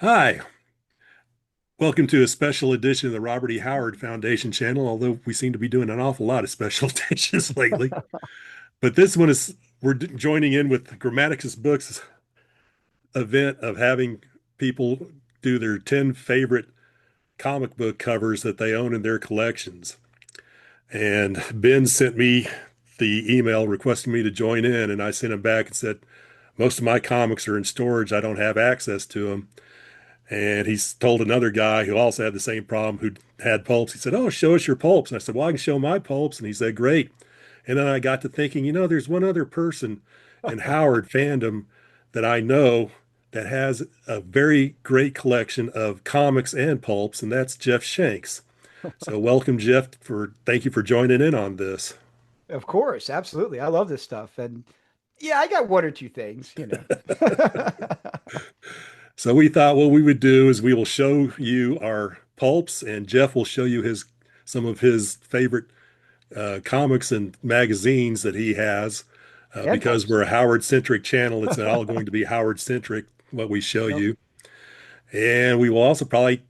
Hi, welcome to a special edition of the Robert E. Howard Foundation channel, although we seem to be doing an awful lot of special editions lately. But this one is, we're joining in with Grammaticus Book's event of having people do their 10 favorite comic book covers that they own in their collections. And Ben sent me the email requesting me to join in, and I sent him back and said, most of my comics are in storage. I don't have access to them. And he's told another guy who also had the same problem who had pulps. He said, "Oh, show us your pulps." And I said, "Well, I can show my pulps." And he said, "Great." And then I got to thinking, there's one other person in Howard fandom that I know that has a very great collection of comics and pulps, and that's Jeff Shanks. So welcome, Jeff, thank you for joining in on this. Of course, absolutely. I love this stuff. And yeah, I got one or two things. So we thought what we would do is we will show you our pulps, and Jeff will show you his some of his favorite comics and magazines that he has. And Because pulps. we're a Howard centric channel, it's all going to be Howard centric, what we show Yep. you. And we will also probably,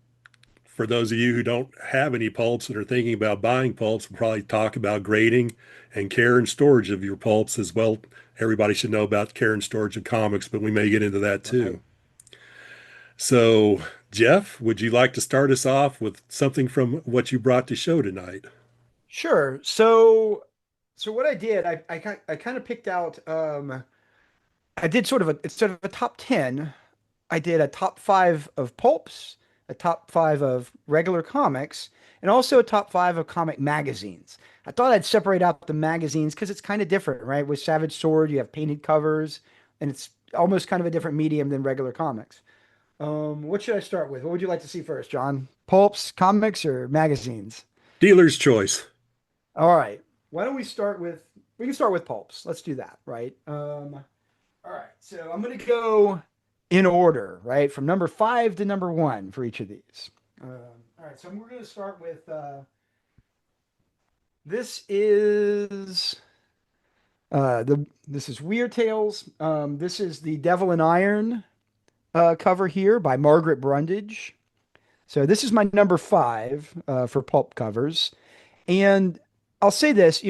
for those of you who don't have any pulps and are thinking about buying pulps, we'll probably talk about grading and care and storage of your pulps as well. Everybody should know about care and storage of comics, but we may get into that Right. too. So, Jeff, would you like to start us off with something from what you brought to show tonight? Sure. So what I did, I kind of picked out I did sort of a instead of a top 10, I did a top five of pulps, a top five of regular comics, and also a top five of comic magazines. I thought I'd separate out the magazines because it's kind of different, right? With Savage Sword, you have painted covers, and it's almost kind of a different medium than regular comics. What should I start with? What would you like to see first, John? Pulps, comics, or magazines? Dealer's choice. All right. Why don't we can start with pulps. Let's do that, right? All right. So I'm gonna go in order, right? From number five to number one for each of these. All right. So we're gonna start with this is this is Weird Tales. This is the Devil in Iron cover here by Margaret Brundage. So this is my number five for pulp covers. And I'll say this,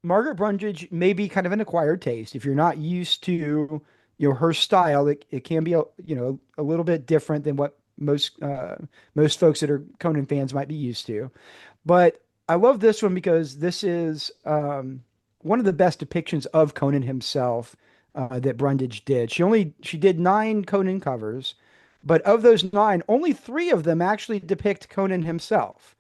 Margaret Brundage may be kind of an acquired taste. If you're not used to, her style, it can be, a little bit different than what most folks that are Conan fans might be used to. But I love this one because this is one of the best depictions of Conan himself that Brundage did. She did nine Conan covers, but of those nine, only three of them actually depict Conan himself.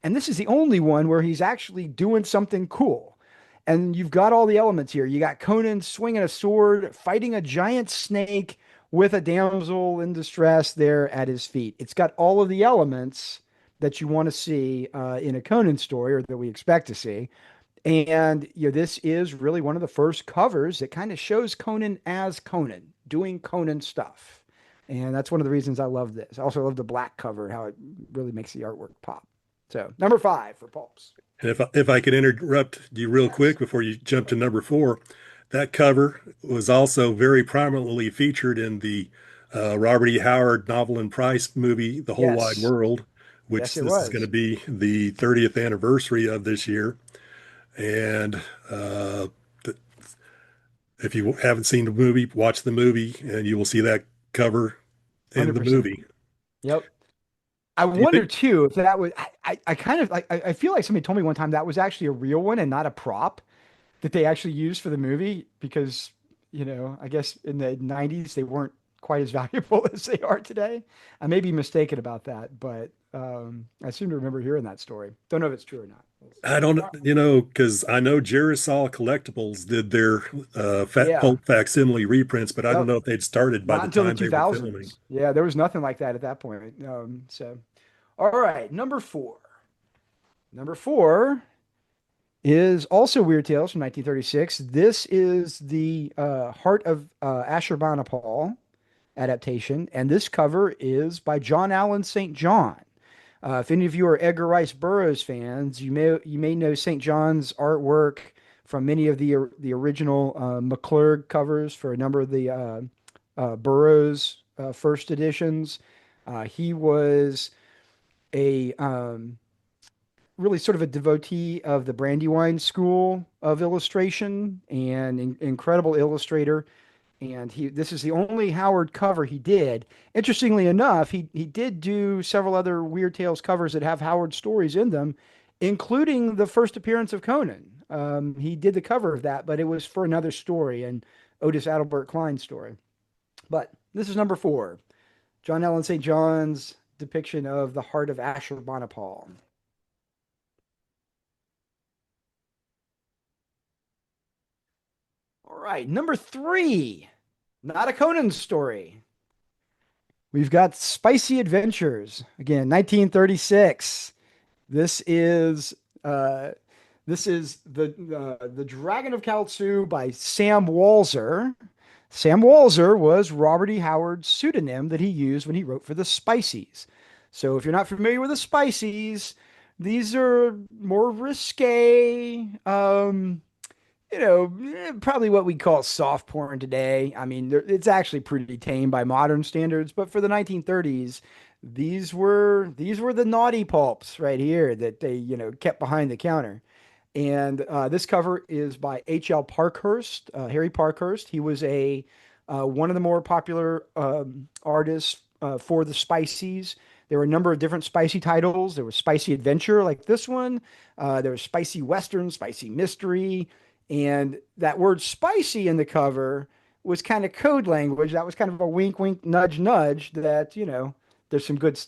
And this is the only one where he's actually doing something cool. And you've got all the elements here. You got Conan swinging a sword, fighting a giant snake with a damsel in distress there at his feet. It's got all of the elements that you want to see in a Conan story, or that we expect to see. And this is really one of the first covers that kind of shows Conan as Conan, doing Conan stuff. And that's one of the reasons I love this. I also love the black cover, how it really makes the artwork pop. So number five for Pulps. And if I could interrupt you real Yes. quick before you jump to number four, that cover was also very prominently featured in the Robert E. Howard novel and Price movie, The Whole Wide Yes. World, which Yes, it this is going to was. be the 30th anniversary of this year. And uh, if you haven't seen the movie, watch the movie, and you will see that cover in the 100%. movie. Yep. I Do you wonder think? too if that was, I kind of like, I feel like somebody told me one time that was actually a real one and not a prop that they actually used for the movie because, I guess in the 90s they weren't quite as valuable as they are today. I may be mistaken about that, but I seem to remember hearing that story. Don't know if it's true or not. We'll see. I don't, because I know Girasol Collectibles did their Fat Yeah. Pulp facsimile reprints, but I don't Yep. know if they'd started by Not the until the time they were filming. 2000s. Yeah, there was nothing like that at that point. All right, number four. Number four is also Weird Tales from 1936. This is the Heart of Ashurbanipal adaptation, and this cover is by John Allen St. John. If any of you are Edgar Rice Burroughs fans, you may know St. John's artwork from many of the original McClurg covers for a number of the Burroughs first editions. He was a really sort of a devotee of the Brandywine school of illustration and incredible illustrator. And this is the only Howard cover he did. Interestingly enough, he did do several other Weird Tales covers that have Howard stories in them, including the first appearance of Conan. He did the cover of that, but it was for another story, an Otis Adelbert Klein story. But this is number four, John Ellen St. John's depiction of the heart of Ashurbanipal. All right, number three, not a Conan story. We've got Spicy Adventures. Again, 1936. This is uh this is the Dragon of Kaltsu by Sam Walzer. Sam Walzer was Robert E. Howard's pseudonym that he used when he wrote for the Spiceys. So if you're not familiar with the Spiceys, these are more risque, probably what we call soft porn today. I mean, it's actually pretty tame by modern standards, but for the 1930s, these were the naughty pulps right here that they, kept behind the counter. And this cover is by H.L. Parkhurst, Harry Parkhurst. He was a one of the more popular artists for the Spiceys. There were a number of different spicy titles. There was Spicy Adventure, like this one. There was Spicy Western, Spicy Mystery, and that word "spicy" in the cover was kind of code language. That was kind of a wink, wink, nudge, nudge. That there's some good,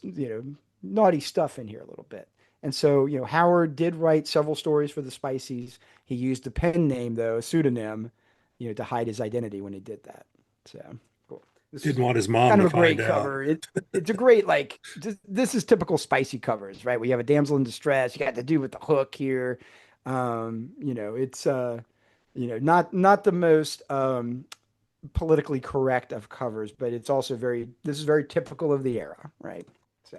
naughty stuff in here a little bit. And so, Howard did write several stories for the Spiceys. He used a pen name, though, a pseudonym, to hide his identity when he did that. So, cool. This is Didn't want his mom kind to of a find great out. cover. It's a great, like, this is typical Spicy covers, right? We have a damsel in distress. You got the dude with the hook here. It's not the most politically correct of covers, but it's also this is very typical of the era, right? So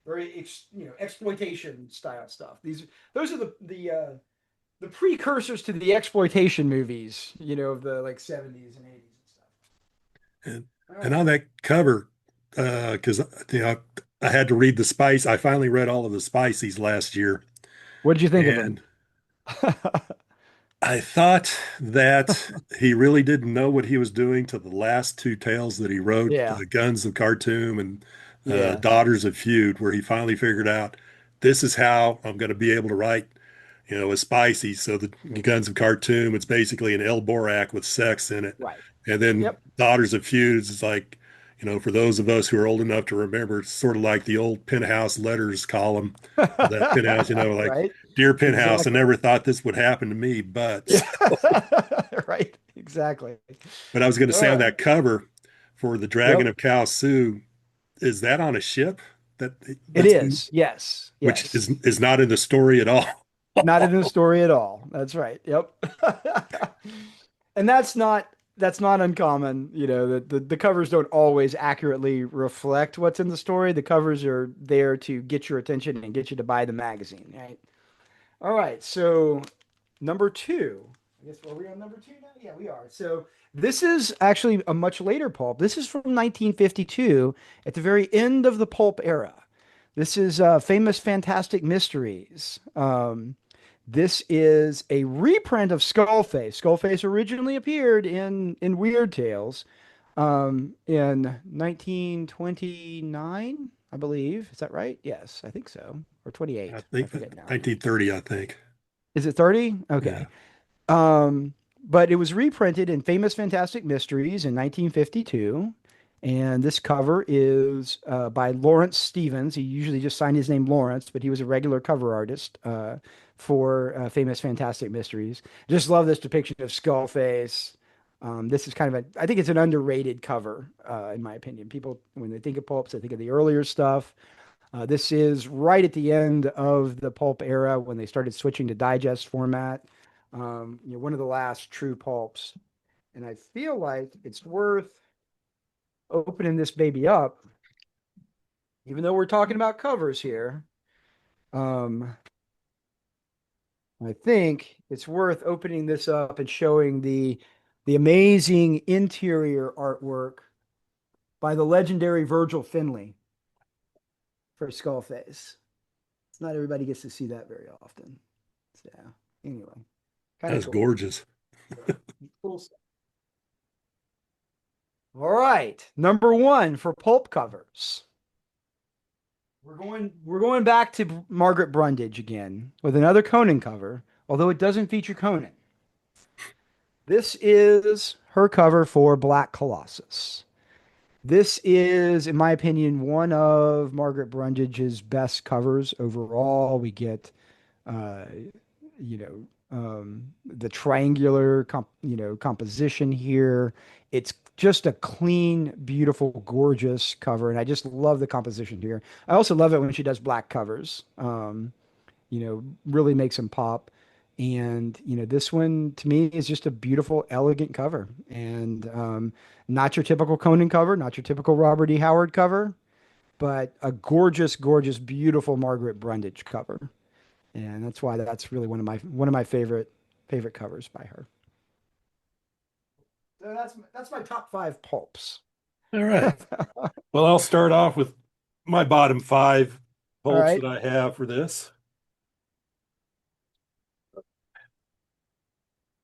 very exploitation style stuff. Those are the precursors to the exploitation movies, of the like 70s and 80s and stuff. And All and right. on that cover, because I had to read the Spice. I finally read all of the Spices last year, What did you think of them? and I thought that he really didn't know what he was doing to the last two tales that he wrote, Yeah. Guns of Khartoum and Yeah. Daughters of Feud, where he finally figured out this is how I'm going to be able to write, a spicy. So the Guns of Khartoum, it's basically an El Borak with sex in it. Right. And then Yep. Daughters of Feuds is like, for those of us who are old enough to remember, it's sort of like the old Penthouse letters column of that Penthouse, like, Right. Dear Penthouse, I Exactly. never thought this would happen to me, but Yeah. Right. Exactly. but I was going to All say on right. that cover for the Dragon Yep. of Kalsu, is that on a ship that It that's is. Yes. which Yes. is not in the story at all? Not in the story at all. That's right. Yep. And that's not uncommon. The covers don't always accurately reflect what's in the story. The covers are there to get your attention and get you to buy the magazine, right? All right. So number two. I guess are we on number two now? Yeah, we are. So this is actually a much later pulp. This is from 1952 at the very end of the pulp era. This is Famous Fantastic Mysteries. This is a reprint of Skullface. Skullface originally appeared in Weird Tales in 1929, I believe. Is that right? Yes, I think so. Or I 28. I think forget now. 1930, I think. Is it 30? Yeah. Okay. But it was reprinted in Famous Fantastic Mysteries in 1952. And this cover is by Lawrence Stevens. He usually just signed his name Lawrence, but he was a regular cover artist for Famous Fantastic Mysteries. Just love this depiction of Skullface. This is kind of I think it's an underrated cover, in my opinion. People, when they think of pulps, they think of the earlier stuff. This is right at the end of the pulp era when they started switching to digest format. One of the last true pulps. And I feel like it's worth opening this baby up, even though we're talking about covers here. Um, I think it's worth opening this up and showing the amazing interior artwork by the legendary Virgil Finlay for skull face. It's not everybody gets to see that very often. So anyway, kind of That's cool. gorgeous. Cool stuff. All right, number one for pulp covers. We're going back to Margaret Brundage again with another Conan cover, although it doesn't feature Conan. This is her cover for Black Colossus. This is, in my opinion, one of Margaret Brundage's best covers overall. We get, uh, you the triangular, composition here. It's just a clean, beautiful, gorgeous cover, and I just love the composition here. I also love it when she does black covers. Really makes them pop. And, this one to me is just a beautiful, elegant cover. And not your typical Conan cover, not your typical Robert E. Howard cover, but a gorgeous, gorgeous, beautiful Margaret Brundage cover. And that's why that's really one of my favorite covers by her. So that's my top five pulps. All All right. Well, I'll start off with my bottom five pulps that right. I have for this.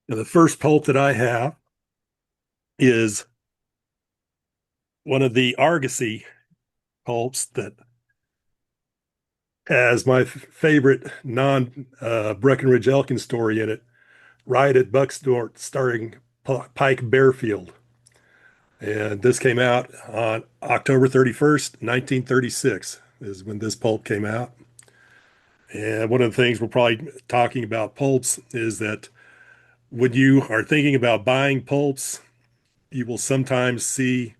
Now, the first pulp that I have is one of the Argosy pulps that has my favorite non Breckenridge Elkin story in it, Riot at Bucksnort, starring Pike Bearfield. And this came out on October 31st, 1936, is when this pulp came out. And one of the things we're probably talking about pulps is that when you are thinking about buying pulps, you will sometimes see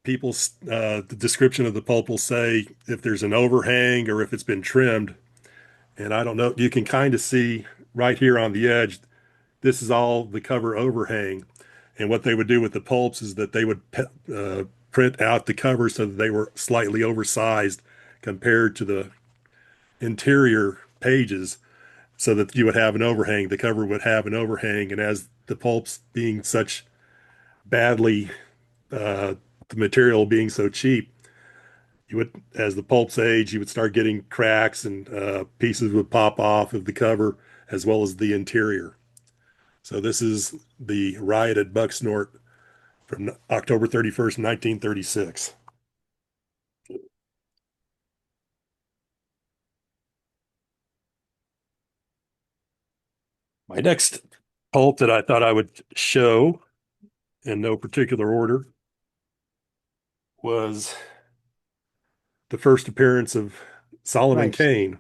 people's the description of the pulp will say if there's an overhang or if it's been trimmed. And I don't know, you can kind of see right here on the edge, this is all the cover overhang. And what they would do with the pulps is that they would print out the cover so that they were slightly oversized compared to the interior pages so that you would have an overhang. The cover would have an overhang. And as the pulps being such badly, the material being so cheap, you would, as the pulps age, you would start getting cracks and pieces would pop off of the cover as well as the interior. So this is the riot at Bucksnort from October 31st, 1936. My next pulp that I thought I would show in no particular order was the first appearance of Solomon Nice. Kane.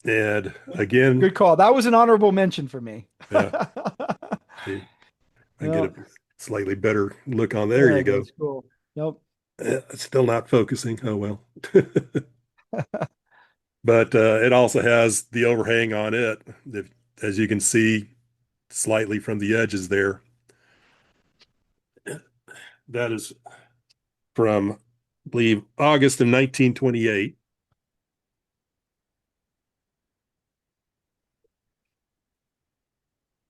And again, Good call. That was an honorable mention for me. yeah, see, I get Yeah, a slightly better look on there. yeah, You go. that's cool. Yep. Still not focusing. Oh well. But it also has the overhang on it, if, as you can see slightly from the edges there. That is from, I believe, August of 1928.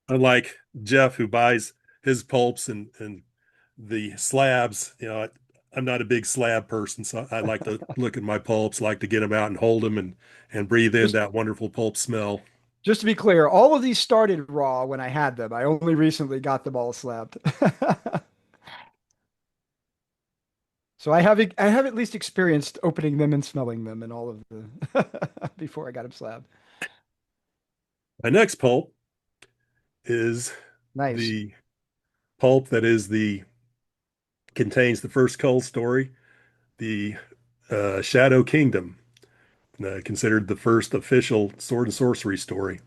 Unlike Jeff, who buys his pulps and the slabs, I'm not a big slab person, so I like to look at my pulps, like to get them out and hold them and breathe in Just that wonderful pulp smell. just to be clear, all of these started raw when I had them. I only recently got them all slabbed. So I have at least experienced opening them and smelling them and all of the before I got them slabbed. My next pulp is Nice. the pulp that is the contains the first Cull story, the Shadow Kingdom, considered the first official sword and sorcery story.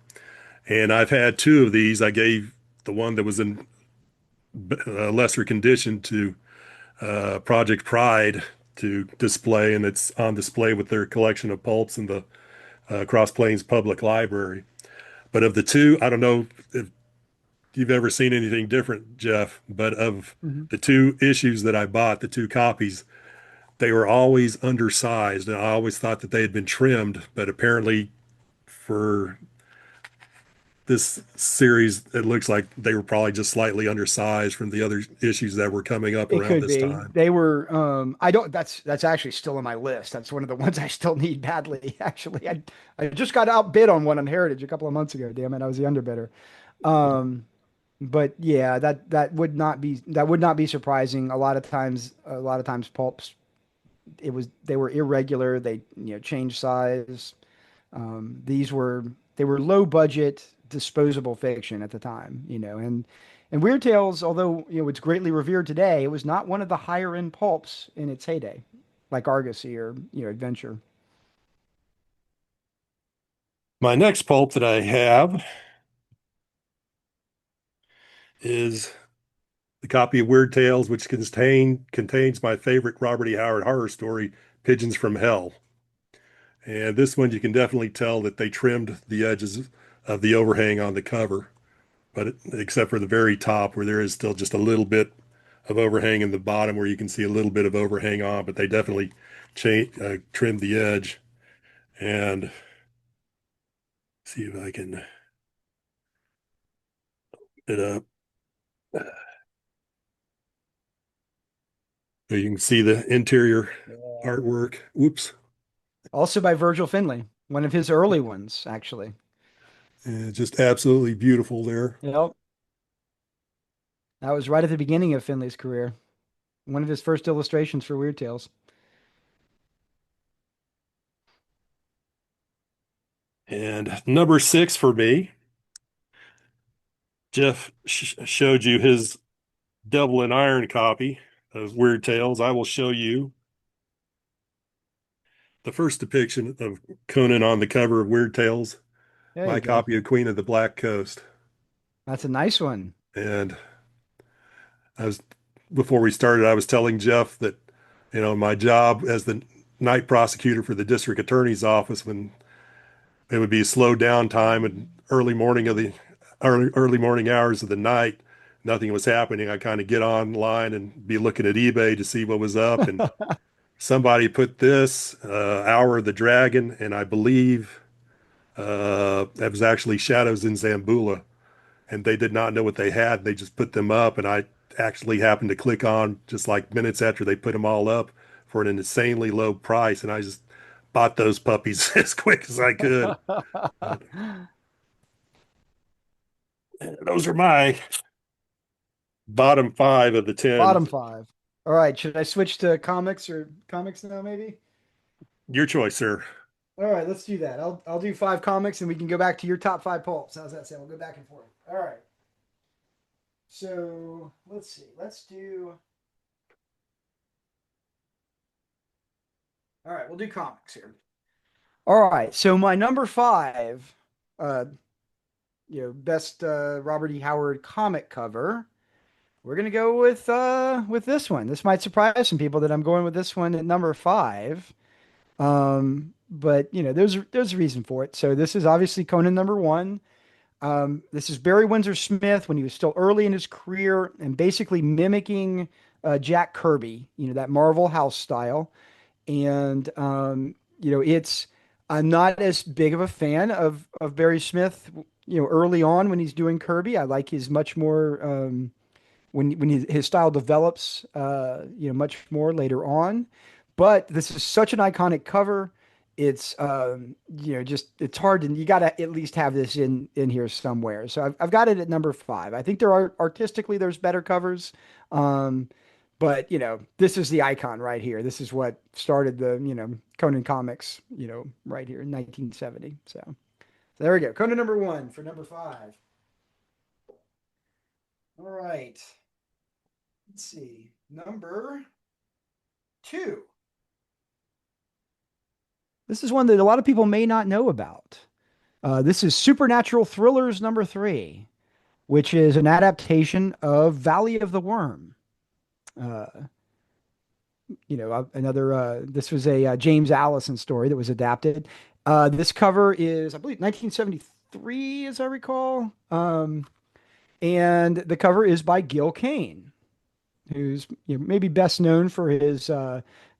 And I've had two of these. I gave the one that was in lesser condition to Project Pride to display, and it's on display with their collection of pulps in the Cross Plains Public Library. But of the two, I don't know if you've ever seen anything different, Jeff, but of Mhm. the two issues that I bought, the two copies, they were always undersized. And I always thought that they had been trimmed, but apparently for this series, it looks like they were probably just slightly undersized from the other issues that were coming up It around could this be. time. They were I don't that's actually still on my list. That's one of the ones I still need badly, actually. I just got outbid on one on Heritage a couple of months ago. Damn it, I was the underbidder. Um but yeah, that would not be surprising. A lot of times pulps they were irregular. They changed size. They were low budget, disposable fiction at the time, and Weird Tales, although it's greatly revered today, it was not one of the higher end pulps in its heyday, like Argosy or Adventure. My next pulp that I have is the copy of Weird Tales, which contains my favorite Robert E. Howard horror story, Pigeons from Hell. And this one, you can definitely tell that they trimmed the edges of the overhang on the cover, but except for the very top where there is still just a little bit of overhang in the bottom where you can see a little bit of overhang on, but they definitely trimmed the edge. And see if I can it up. So you can see the interior Yeah. artwork. Whoops. Also by Virgil Finlay, one of his early ones, actually. And just absolutely beautiful there. Yep. That was right at the beginning of Finlay's career. One of his first illustrations for Weird Tales. And number six for me, Jeff showed you his double and iron copy of Weird Tales. I will show you the first depiction of Conan on the cover of Weird Tales, There you my go. copy of Queen of the Black Coast. That's a nice one. And I was, before we started, I was telling Jeff that, my job as the night prosecutor for the district attorney's office, when it would be slow down time and early morning hours of the night, nothing was happening. I kind of get online and be looking at eBay to see what was up. And somebody put this Hour of the Dragon, and I believe that was actually Shadows in Zambula, and they did not know what they had. They just put them up, and I actually happened to click on just like minutes after they put them all up for an insanely low price, and I just bought those puppies as quick as I could. But those are my bottom five of the 10. Bottom five. All right, should I switch to comics now, maybe? Your choice, sir. All right, let's do that. I'll do five comics and we can go back to your top five pulps. How's that sound? We'll go back and forth. All right. So let's see. Let's do. All right, we'll do comics here. All right. So my number five, uh, best Robert E. Howard comic cover. We're gonna go with this one. This might surprise some people that I'm going with this one at number five. But there's a reason for it. So this is obviously Conan number one. This is Barry Windsor Smith when he was still early in his career and basically mimicking Jack Kirby, that Marvel House style. And it's I'm not as big of a fan of Barry Smith, early on when he's doing Kirby. I like his much more when his style develops, much more later on. But this is such an iconic cover. It's just it's hard to you got to at least have this in here somewhere. So I've got it at number five. I think there are artistically there's better covers, but this is the icon right here. This is what started the Conan comics right here in 1970. So there we go. Conan number one for number five. All right. Let's see. Number two. This is one that a lot of people may not know about. This is Supernatural Thrillers number three, which is an adaptation of Valley of the Worm. Uh, another, this was a James Allison story that was adapted. This cover is, I believe, 1973, as I recall. And the cover is by Gil Kane, who's maybe best known for his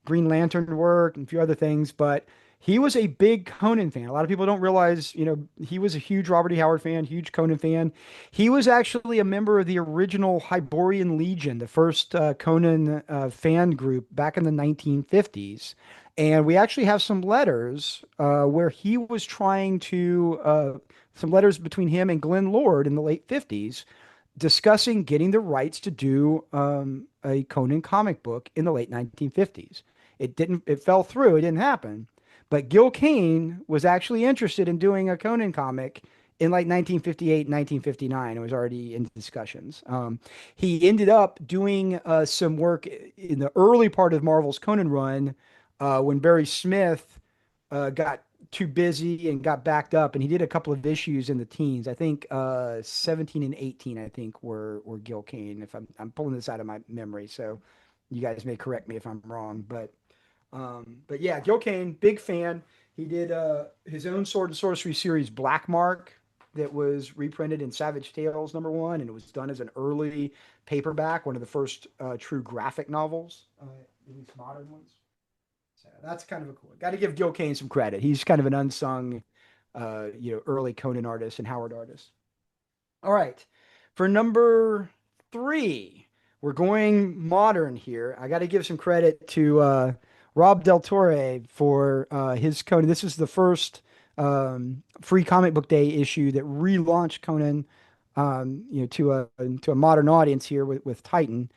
Green Lantern work and a few other things, but He was a big Conan fan. A lot of people don't realize, he was a huge Robert E. Howard fan, huge Conan fan. He was actually a member of the original Hyborian Legion, the first Conan fan group back in the 1950s. And we actually have some letters where he was trying to, some letters between him and Glenn Lord in the late 50s discussing getting the rights to do a Conan comic book in the late 1950s. It fell through, it didn't happen. But Gil Kane was actually interested in doing a Conan comic in like 1958, 1959. It was already in discussions. He ended up doing some work in the early part of Marvel's Conan run when Barry Smith got too busy and got backed up, and he did a couple of issues in the teens. I think 17 and 18, I think were Gil Kane. If I'm pulling this out of my memory, so you guys may correct me if I'm wrong, but yeah, Gil Kane, big fan. He did his own Sword and Sorcery series, Black Mark, that was reprinted in Savage Tales #1, and it was done as an early paperback, one of the first true graphic novels, at least modern ones. So that's kind of a cool. Got to give Gil Kane some credit. He's kind of an unsung, early Conan artist and Howard artist. All right. For number three, we're going modern here. I got to give some credit to Rob Del Torre for his Conan. This is the first free comic book day issue that relaunched Conan, to a modern audience here with Titan.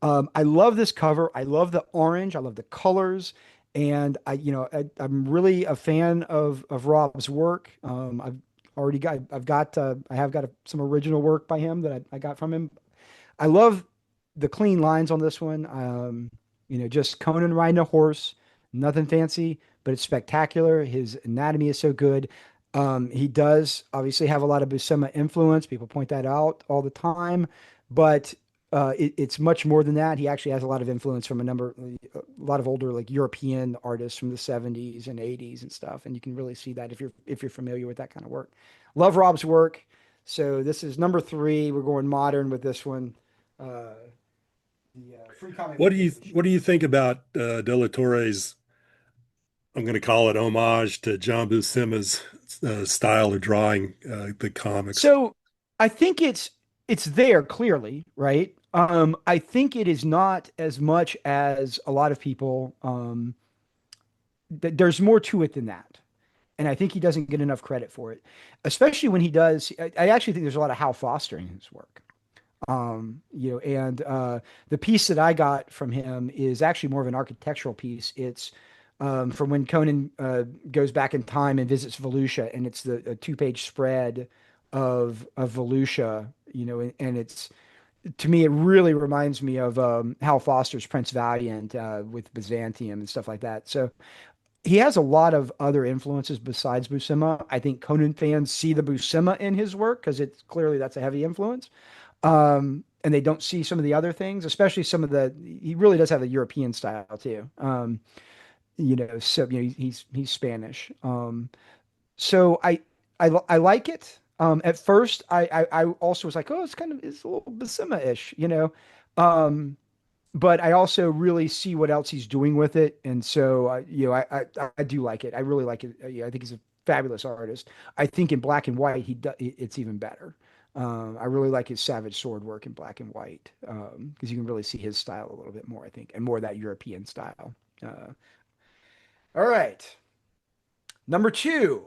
I love this cover. I love the orange. I love the colors. And I'm really a fan of Rob's work. I have got some original work by him that I got from him. I love the clean lines on this one. Just Conan riding a horse, nothing fancy, but it's spectacular. His anatomy is so good. He does obviously have a lot of Buscema influence. People point that out all the time, but it's much more than that. He actually has a lot of influence from a lot of older like European artists from the 70s and 80s and stuff. And you can really see that if you're familiar with that kind of work. Love Rob's work. So this is number three. We're going modern with this one. The free comic book page. What do you think about De La Torre's, I'm going to call it homage to John Buscema's style of drawing the comics? So I think it's there clearly, right? I think it is not as much as a lot of people. There's more to it than that, and I think he doesn't get enough credit for it, especially when he does. I actually think there's a lot of Hal Foster in his work. And the piece that I got from him is actually more of an architectural piece. It's from when Conan goes back in time and visits Volusia, and it's a two-page spread of Volusia, and it's to me it really reminds me of Hal Foster's Prince Valiant with Byzantium and stuff like that. So he has a lot of other influences besides Buscema. I think Conan fans see the Buscema in his work because it's clearly that's a heavy influence. And they don't see some of the other things, especially he really does have a European style too. He's Spanish. So I like it. At first I also was like, oh, it's a little Buscema-ish, but I also really see what else he's doing with it. And so, I do like it. I really like it. I think he's a fabulous artist. I think in black and white, it's even better. I really like his Savage Sword work in black and white because you can really see his style a little bit more, I think, and more of that European style. All right. Number two.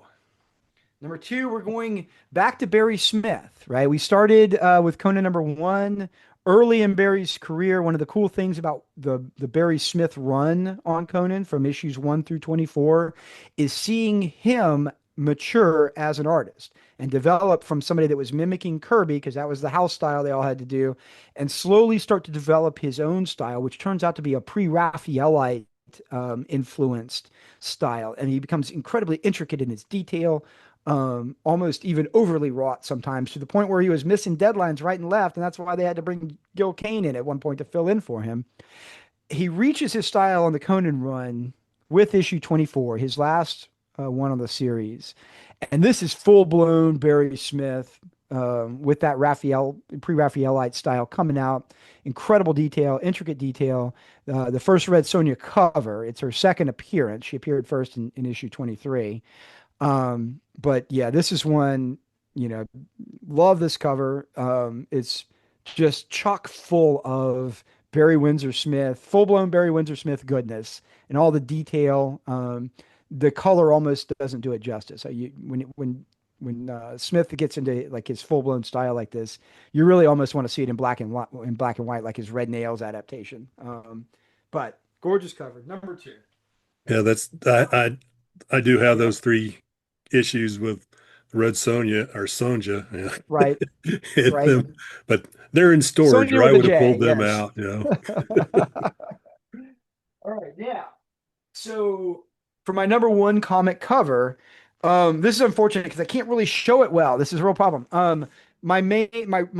Number two, we're going back to Barry Smith, right? We started with Conan #1 early in Barry's career. One of the cool things about the Barry Smith run on Conan from issues 1 through 24 is seeing him mature as an artist and develop from somebody that was mimicking Kirby, because that was the house style they all had to do, and slowly start to develop his own style, which turns out to be a pre-Raphaelite influenced style. And he becomes incredibly intricate in his detail, almost even overly wrought sometimes, to the point where he was missing deadlines right and left. And that's why they had to bring Gil Kane in at one point to fill in for him. He reaches his style on the Conan run with issue 24, his last one on the series. And this is full blown Barry Smith, with that Raphael, pre-Raphaelite style coming out. Incredible detail, intricate detail. The first Red Sonja cover, it's her second appearance. She appeared first in issue 23. But yeah, this is one, you know, love this cover. It's just chock full of Barry Windsor Smith, full-blown Barry Windsor Smith goodness and all the detail. The color almost doesn't do it justice. When Smith gets into like his full-blown style like this, you really almost want to see it in black and white, like his Red Nails adaptation. But gorgeous cover, number two. Yeah, I do have those three issues with Red Sonja or Sonja, Right, yeah. Hit right. them, but they're in storage, Sonya or I with a would have J, pulled them yes. out. All right, yeah. So for my number one comic cover, this is unfortunate because I can't really show it well. This is a real problem. My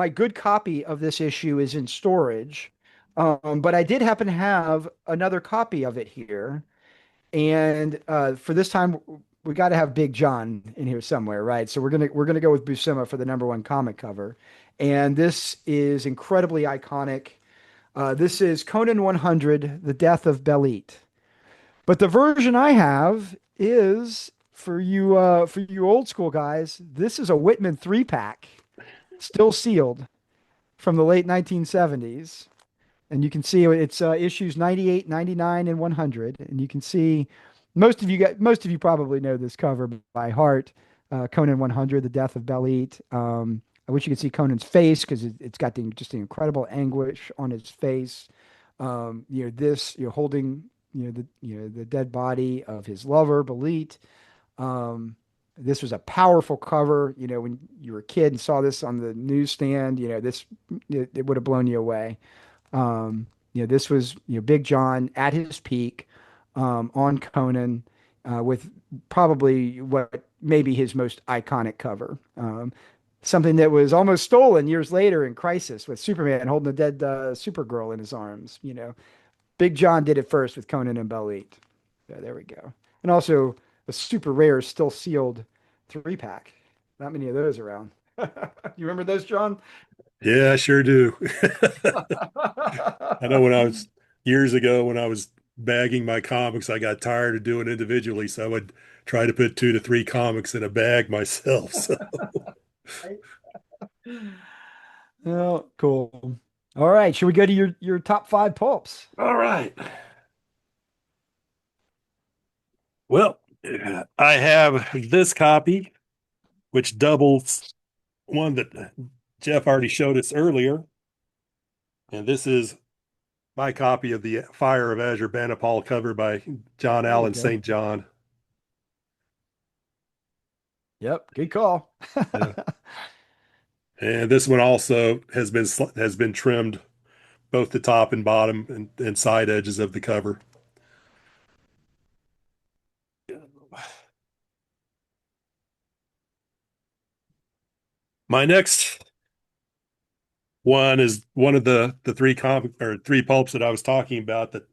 good copy of this issue is in storage, but I did happen to have another copy of it here, and for this time we got to have Big John in here somewhere, right? So we're gonna go with Buscema for the number one comic cover, and this is incredibly iconic. This is Conan 100, The Death of Belit. But the version I have is for you old school guys. This is a Whitman 3-pack, still sealed from the late 1970s. And you can see it's issues 98, 99, and 100. And you can see most of you probably know this cover by heart. Conan 100, The Death of Belit. I wish you could see Conan's face because it's got just the incredible anguish on his face. This you're holding the dead body of his lover, Belit. This was a powerful cover. When you were a kid and saw this on the newsstand, it would have blown you away. This was Big John at his peak on Conan with probably what may be his most iconic cover. Something that was almost stolen years later in Crisis with Superman holding a dead Supergirl in his arms. Big John did it first with Conan and Belit. Yeah, there we go. And also a super rare, still sealed 3-pack. Not many of those around. You remember those, John? Yeah, I sure do. I know when I was years ago when I was bagging my comics, I got tired of doing individually, so I would try to put 2 to 3 comics in a bag myself. So, Oh, cool. All right. Should we go to your top five pulps? all right. Well, I have this copy, which doubles one that Jeff already showed us earlier, and this is my copy of the Fire of Ashurbanipal cover by John There you Allen go. St. John. Yep. Good call. Yeah. And this one also has been trimmed both the top and bottom and side edges of the cover. My next one is one of the three comic or three pulps that I was talking about that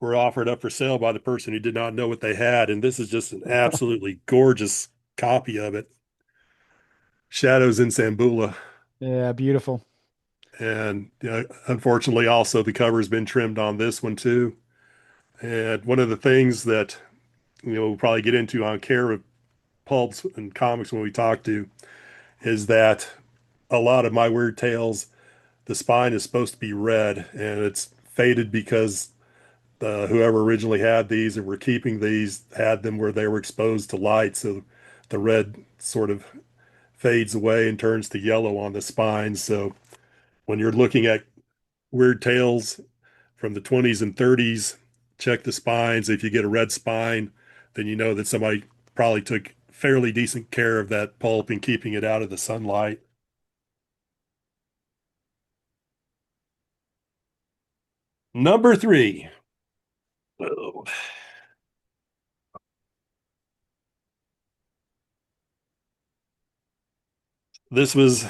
were offered up for sale by the person who did not know what they had, and this is just an absolutely gorgeous copy of it. Shadows in Sambula. Yeah, beautiful. And unfortunately, also the cover's been trimmed on this one too. And one of the things that we'll probably get into on care of pulps and comics when we talk to is that a lot of my weird tales, the spine is supposed to be red, and it's faded because whoever originally had these and were keeping these had them where they were exposed to light, so the red sort of fades away and turns to yellow on the spine. So when you're looking at weird tales from the 20s and 30s, check the spines. If you get a red spine, then you know that somebody probably took fairly decent care of that pulp and keeping it out of the sunlight. Number three. Oh, this was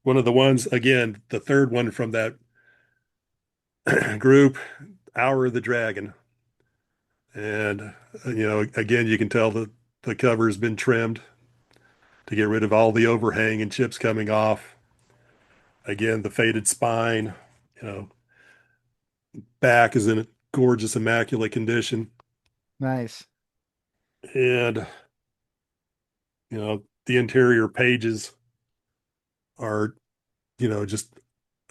one of the ones, again, the third one from that group, Hour of the Dragon. And, again, you can tell that the cover has been trimmed. to get rid of all the overhang and chips coming off. Again, the faded spine, you know, back is in a gorgeous, immaculate condition. Nice. And, the interior pages are, just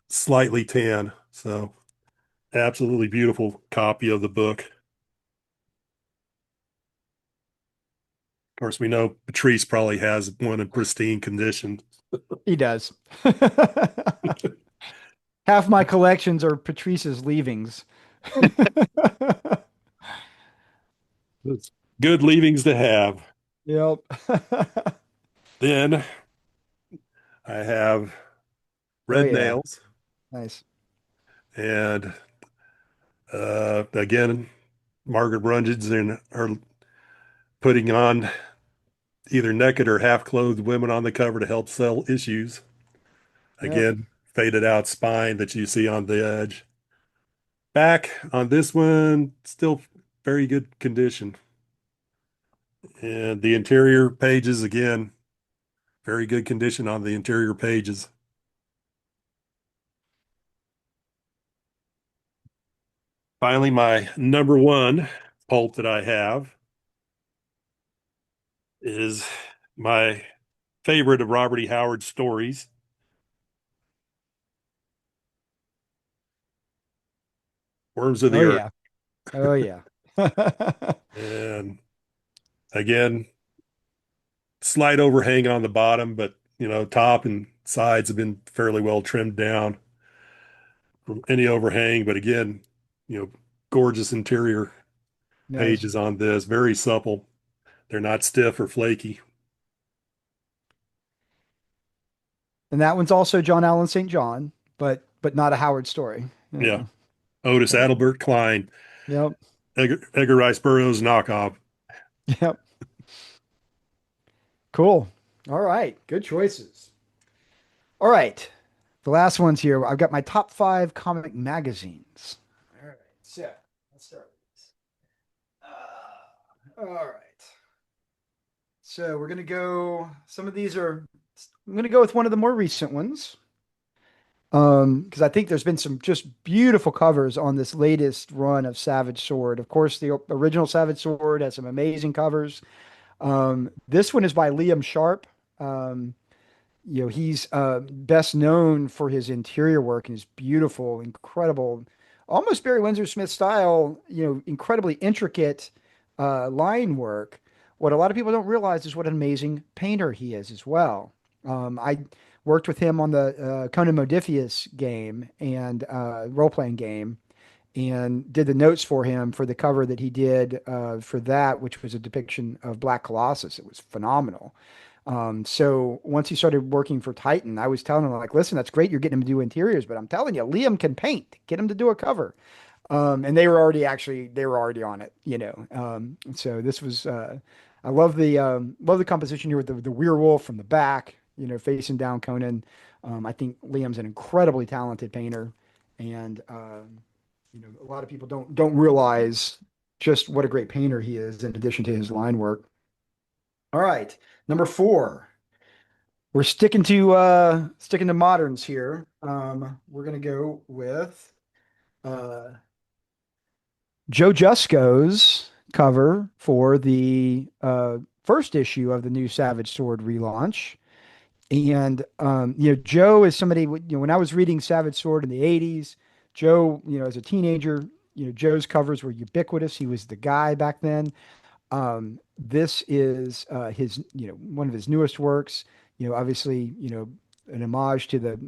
slightly tan. So, absolutely beautiful copy of the book. Of course, we know Patrice probably has one in pristine condition. He does. Half my collections are Patrice's leavings. It's good leavings to have. Yep. Then I have Oh red yeah. nails. Nice. And again, Margaret Brundage are putting on either naked or half clothed women on the cover to help sell issues. Yep. Again, faded out spine that you see on the edge. Back on this one, still very good condition. And the interior pages, again, very good condition on the interior pages. Finally, my number one pulp that I have is my favorite of Robert E. Howard's stories, Worms of Oh the Earth. yeah. Oh yeah. And again, slight overhang on the bottom, but top and sides have been fairly well trimmed down from any overhang. But again, you know, gorgeous interior Nice. pages on this, very supple. They're not stiff or flaky. And that one's also John Allen St. John, but not a Howard story. Yeah. Yeah. Otis So, Adelbert Klein, yep. Edgar Rice Burroughs knockoff. Yep. Cool. All right. Good choices. All right. The last one's here. I've got my top five comic magazines. All right. So let's start with this. All right. So we're gonna go. Some of these are. I'm gonna go with one of the more recent ones. Because I think there's been some just beautiful covers on this latest run of Savage Sword. Of course, the original Savage Sword has some amazing covers. This one is by Liam Sharp. Um, he's best known for his interior work and his beautiful, incredible, almost Barry Windsor Smith style, incredibly intricate line work. What a lot of people don't realize is what an amazing painter he is as well. I worked with him on the Conan Modifius game and role-playing game, and did the notes for him for the cover that he did for that, which was a depiction of Black Colossus. It was phenomenal. So once he started working for Titan, I was telling him like, listen, that's great. You're getting him to do interiors, but I'm telling you, Liam can paint. Get him to do a cover. And they were already on it, So this was, I love the composition here with the werewolf from the back, facing down Conan. I think Liam's an incredibly talented painter, and a lot of people don't realize just what a great painter he is in addition to his line work. All right, number four. We're sticking to moderns here. We're gonna go with uh, Joe Jusko's cover for the first issue of the new Savage Sword relaunch. And Joe is somebody. When I was reading Savage Sword in the '80s, Joe, as a teenager, Joe's covers were ubiquitous. He was the guy back then. This is his, one of his newest works. Obviously, an homage to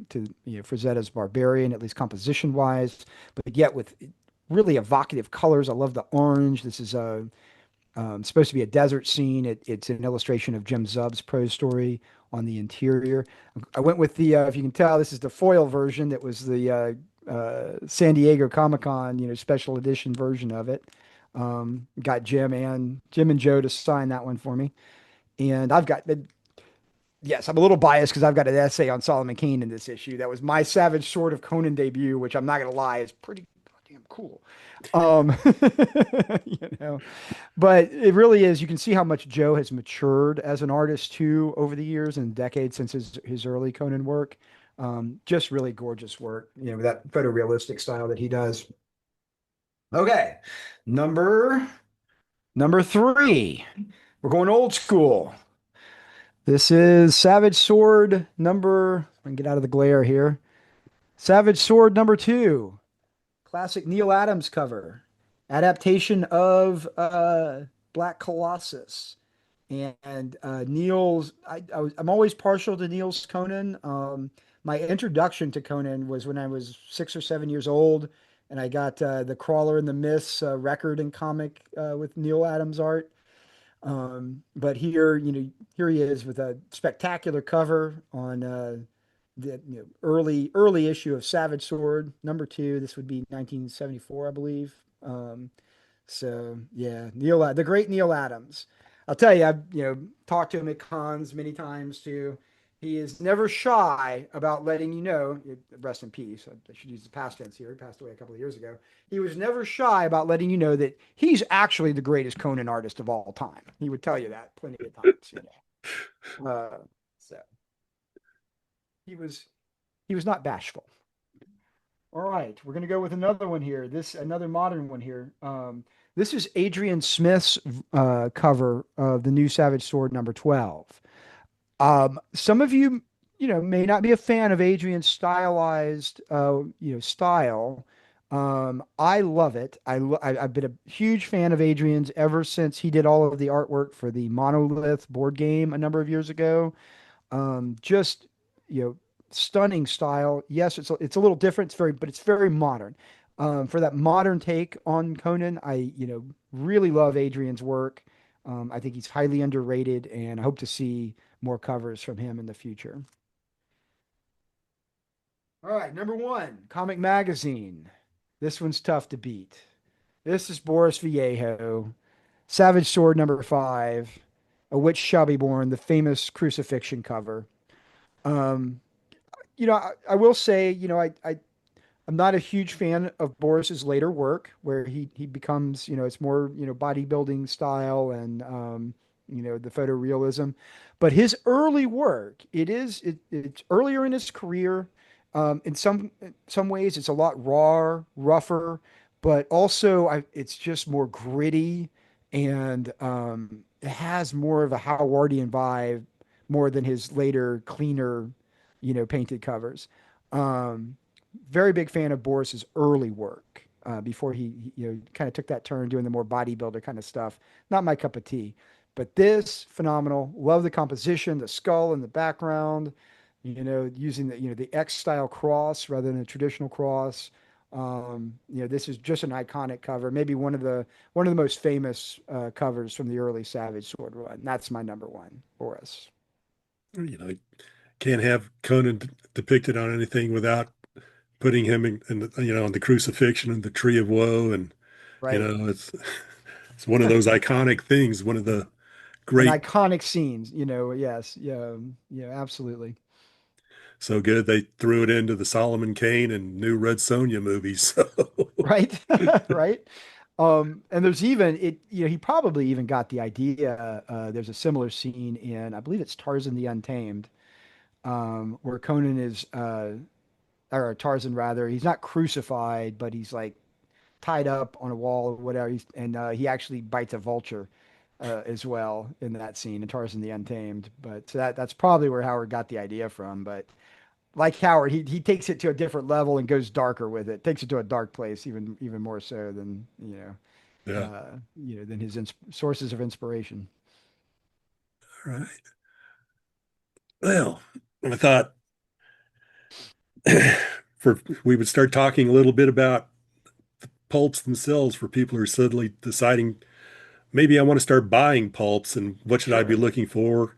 Frazetta's Barbarian, at least composition wise, but yet with really evocative colors. I love the orange. This is supposed to be a desert scene. It's an illustration of Jim Zub's prose story on the interior. I went with if you can tell, this is the foil version. That was the San Diego Comic-Con, special edition version of it. Got Jim and Joe to sign that one for me. And yes, I'm a little biased because I've got an essay on Solomon Kane in this issue. That was my Savage Sword of Conan debut, which I'm not going to lie is pretty damn cool. Um, you know, but it really is. You can see how much Joe has matured as an artist too over the years and decades since his early Conan work. Just really gorgeous work, with that photorealistic style that he does. Okay, number number three. We're going old school. This is Savage Sword number. I can get out of the glare here. Savage Sword number two. Classic Neil Adams cover. Adaptation of Black Colossus. And I'm always partial to Neil's Conan. My introduction to Conan was when I was 6 or 7 years old, and I got the Crawler and the Myths record and comic with Neil Adams art. But here he is with a spectacular cover on the early issue of Savage Sword number two. This would be 1974, I believe. So yeah, the great Neil Adams. I'll tell you, I've talked to him at cons many times too. He is never shy about letting you know, rest in peace. I should use the past tense here. He passed away a couple of years ago. He was never shy about letting you know that he's actually the greatest Conan artist of all time. He would tell you that plenty of times. So he was not bashful. All right, we're gonna go with another one here. Another modern one here. This is Adrian Smith's cover of the new Savage Sword number 12. Some of you, may not be a fan of Adrian's stylized, style. I love it. I've been a huge fan of Adrian's ever since he did all of the artwork for the Monolith board game a number of years ago. Just you know, stunning style. Yes, it's a little different. But it's very modern. For that modern take on Conan, I really love Adrian's work. I think he's highly underrated, and I hope to see more covers from him in the future. All right, number one, Comic Magazine. This one's tough to beat. This is Boris Vallejo, Savage Sword number five, A Witch Shall Be Born, the famous crucifixion cover. Um, I will say, I'm not a huge fan of Boris's later work, where he becomes, it's more, bodybuilding style and the photorealism. But his early work, it's earlier in his career. In some ways, it's a lot raw, rougher, but also it's just more gritty, and it has more of a Howardian vibe more than his later cleaner, painted covers. Um, Very big fan of Boris's early work before he kind of took that turn doing the more bodybuilder kind of stuff. Not my cup of tea, but this phenomenal. Love the composition, the skull in the background. Using the X style cross rather than a traditional cross. This is just an iconic cover. Maybe one of the most famous covers from the early Savage Sword run. That's my number one, Boris. Can't have Conan depicted on anything without putting him in on the crucifixion and the tree of woe, and Right. it's one of those iconic things, one of the An great. iconic scenes, yes, yeah, yeah, absolutely. So good they threw it into the Solomon Kane and New Red Sonja movies. So Right. Right. And there's even he probably even got the idea. There's a similar scene in, I believe it's Tarzan the Untamed, where Conan is, or Tarzan rather, he's not crucified, but he's like tied up on a wall or whatever. And he actually bites a vulture as well in that scene in Tarzan the Untamed. But so that's probably where Howard got the idea from. But like Howard, he takes it to a different level and goes darker with it. Takes it to a dark place, even more so than yeah, than his sources of inspiration. all right. Well, I thought for we would start talking a little bit about pulps themselves for people who are suddenly deciding maybe I want to start buying pulps, and what should I be Sure. looking for?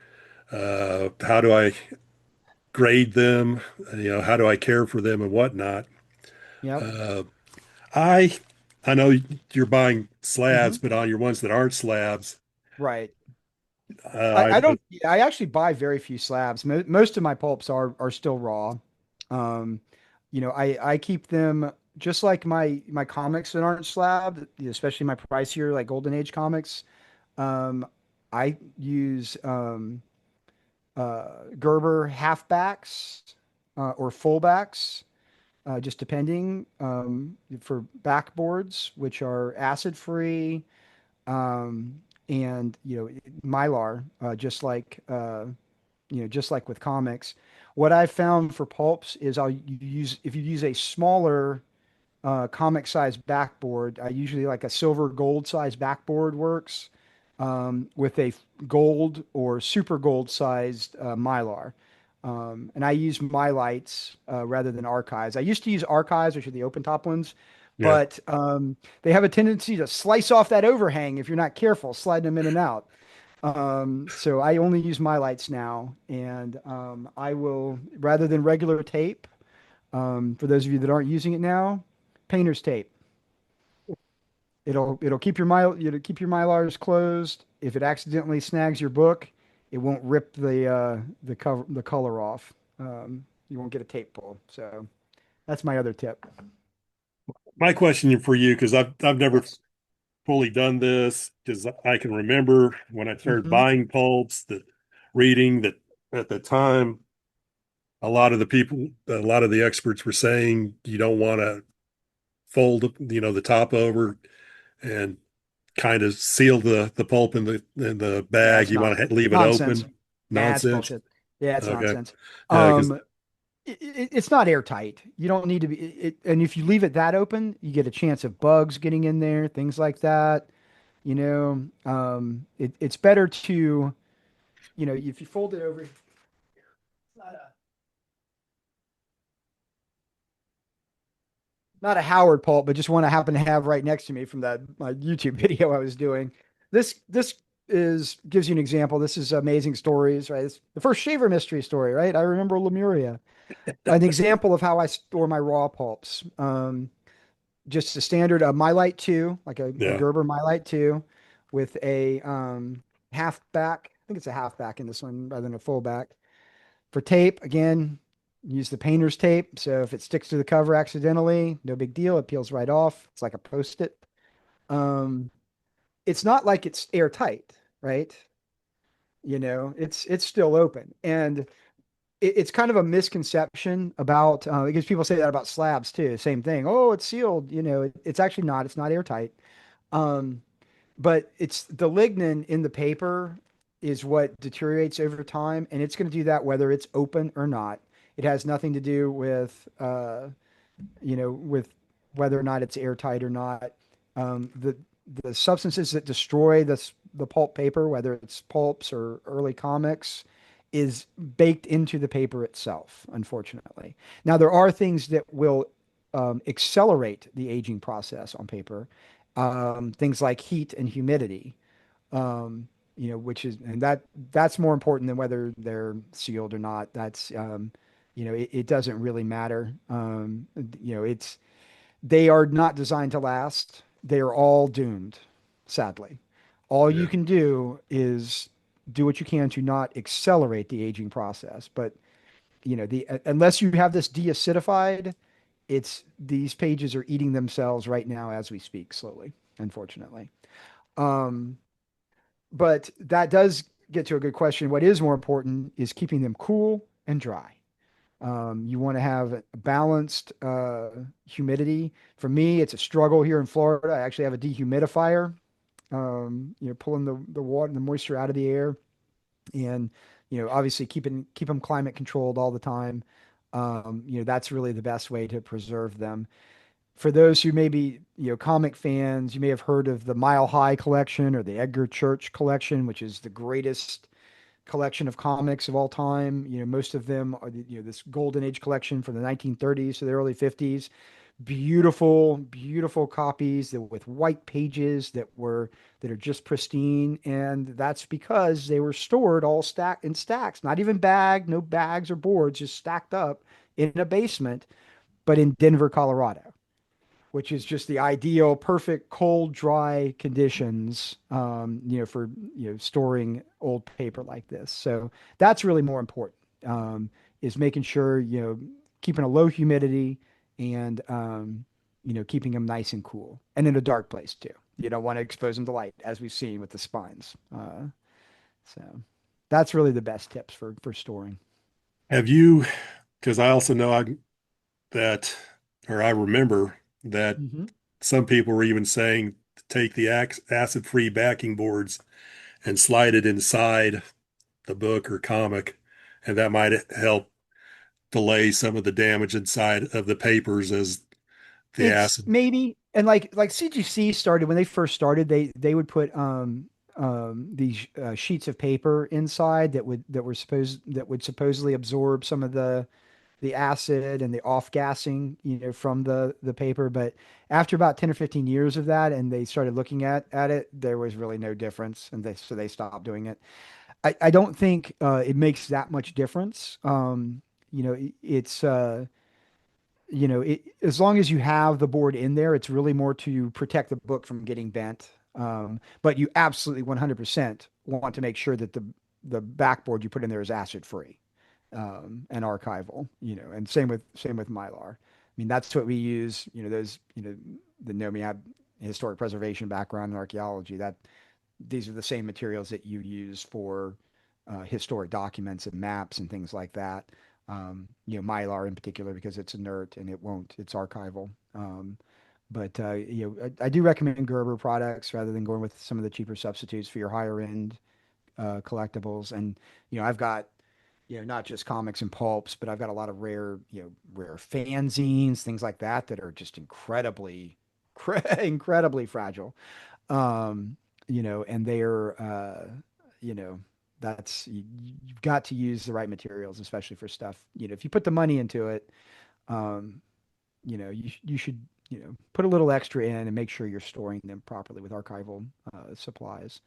How do I grade them? How do I care for them and whatnot? Yep. Uh, I I know you're buying Hmm. slabs, but on your ones that aren't slabs, Right. uh, I I don't. I actually buy very few slabs. Most of my pulps are still raw. Um, I keep them. just like my comics that aren't slabbed, especially my pricier like Golden Age comics, um, I use Gerber halfbacks or fullbacks, just depending for backboards, which are acid free, um, and Mylar, just like with comics. What I've found for pulps is I'll use if you use a smaller comic size backboard. I usually like a silver gold size backboard works with a gold or super gold sized Mylar. And I use MyLights rather than archives. I used to use archives, which are the open top ones, Yeah. but they have a tendency to slice off that overhang if you're not careful, sliding them in and out. So I only use MyLights now, and I will, rather than regular tape, for those of you that aren't using it now, painter's tape. It'll keep keep your mylars closed. If it accidentally snags your book, it won't rip the color off. You won't get a tape pull. So that's my other tip. My question for you, because I've never Yes. fully done this, because I can remember when I started Hmm. buying pulps that reading that at the time, a lot of the experts were saying you don't want to fold, the top over and kind of seal the pulp in the Yeah, bag. it's You not want to leave it nonsense. open. Nah, it's Nonsense. bullshit. Yeah, it's Okay. nonsense. Yeah, because Um, it's not airtight. You don't need to be and if you leave it that open, you get a chance of bugs getting in there, things like that. It's better to, if you fold it over, it's not a Howard pulp, but just one I happen to have right next to me from that my YouTube video I was doing. This is gives you an example. This is Amazing Stories, right? It's the first shaver mystery story, right? I remember Lemuria. An example of how I store my raw pulps. Just a standard Mylite 2, like a yeah, Gerber Mylite 2 with a half back. I think it's a half back in this one rather than a full back. For tape, again, use the painter's tape. So if it sticks to the cover accidentally, no big deal. It peels right off. It's like a post-it. Um, it's not like it's airtight, right? It's still open. And it's kind of a misconception about because people say that about slabs too. Same thing. Oh, it's sealed. It's actually not. It's not airtight. Um, but it's the lignin in the paper is what deteriorates over time, and it's going to do that whether it's open or not. It has nothing to do with whether or not it's airtight or not. The substances that destroy the pulp paper, whether it's pulps or early comics, is baked into the paper itself, unfortunately. Now, there are things that will accelerate the aging process on paper, things like heat and humidity, which is, and that's more important than whether they're sealed or not. It doesn't really matter. They are not designed to last. They are all doomed, sadly. All you yeah, can do is do what you can to not accelerate the aging process. But unless you have this deacidified, it's these pages are eating themselves right now as we speak, slowly, unfortunately. Um, but that does get to a good question. What is more important is keeping them cool and dry. You want to have balanced humidity. For me, it's a struggle here in Florida. I actually have a dehumidifier, pulling the water and the moisture out of the air, and obviously keep them climate controlled all the time. That's really the best way to preserve them. For those who may be, comic fans, you may have heard of the Mile High collection or the Edgar Church collection, which is the greatest collection of comics of all time. Most of them are this Golden Age collection from the 1930s to the early 50s. Beautiful, beautiful copies with white pages that are just pristine, and that's because they were stored all stacked in stacks, not even bagged, no bags or boards, just stacked up in a basement, but in Denver, Colorado, which is just the ideal, perfect, cold, dry conditions, for storing old paper like this. So that's really more important, is making sure keeping a low humidity and keeping them nice and cool and in a dark place too. You don't want to expose them to light, as we've seen with the spines. So that's really the best tips for storing. Have you, because I also know that, or I remember that Hmm. some people were even saying to take the acid-free backing boards and slide it inside the book or comic, and that might help delay some of the damage inside of the papers as the It's acid. maybe, and like CGC started when they first started, they would put these sheets of paper inside that would supposedly absorb some of the acid and the off gassing, from the paper. But after about 10 or 15 years of that, and they started looking at it, there was really no difference, and they stopped doing it. I don't think it makes that much difference. It's as long as you have the board in there, it's really more to protect the book from getting bent. But you absolutely 100% want to make sure that the backboard you put in there is acid free, and archival, and same with Mylar. I mean, that's what we use, those, that know me, I have a historic preservation background in archaeology, that these are the same materials that you use for historic documents and maps and things like that. Mylar in particular because it's inert and it's archival. But I do recommend Gerber products rather than going with some of the cheaper substitutes for your higher end collectibles. And I've got not just comics and pulps, but I've got a lot of rare fanzines, things like that are just incredibly fragile. Um, and they're, you know, you've got to use the right materials, especially for stuff. If you put the money into it, um, you should, put a little extra in and make sure you're storing them properly with archival supplies.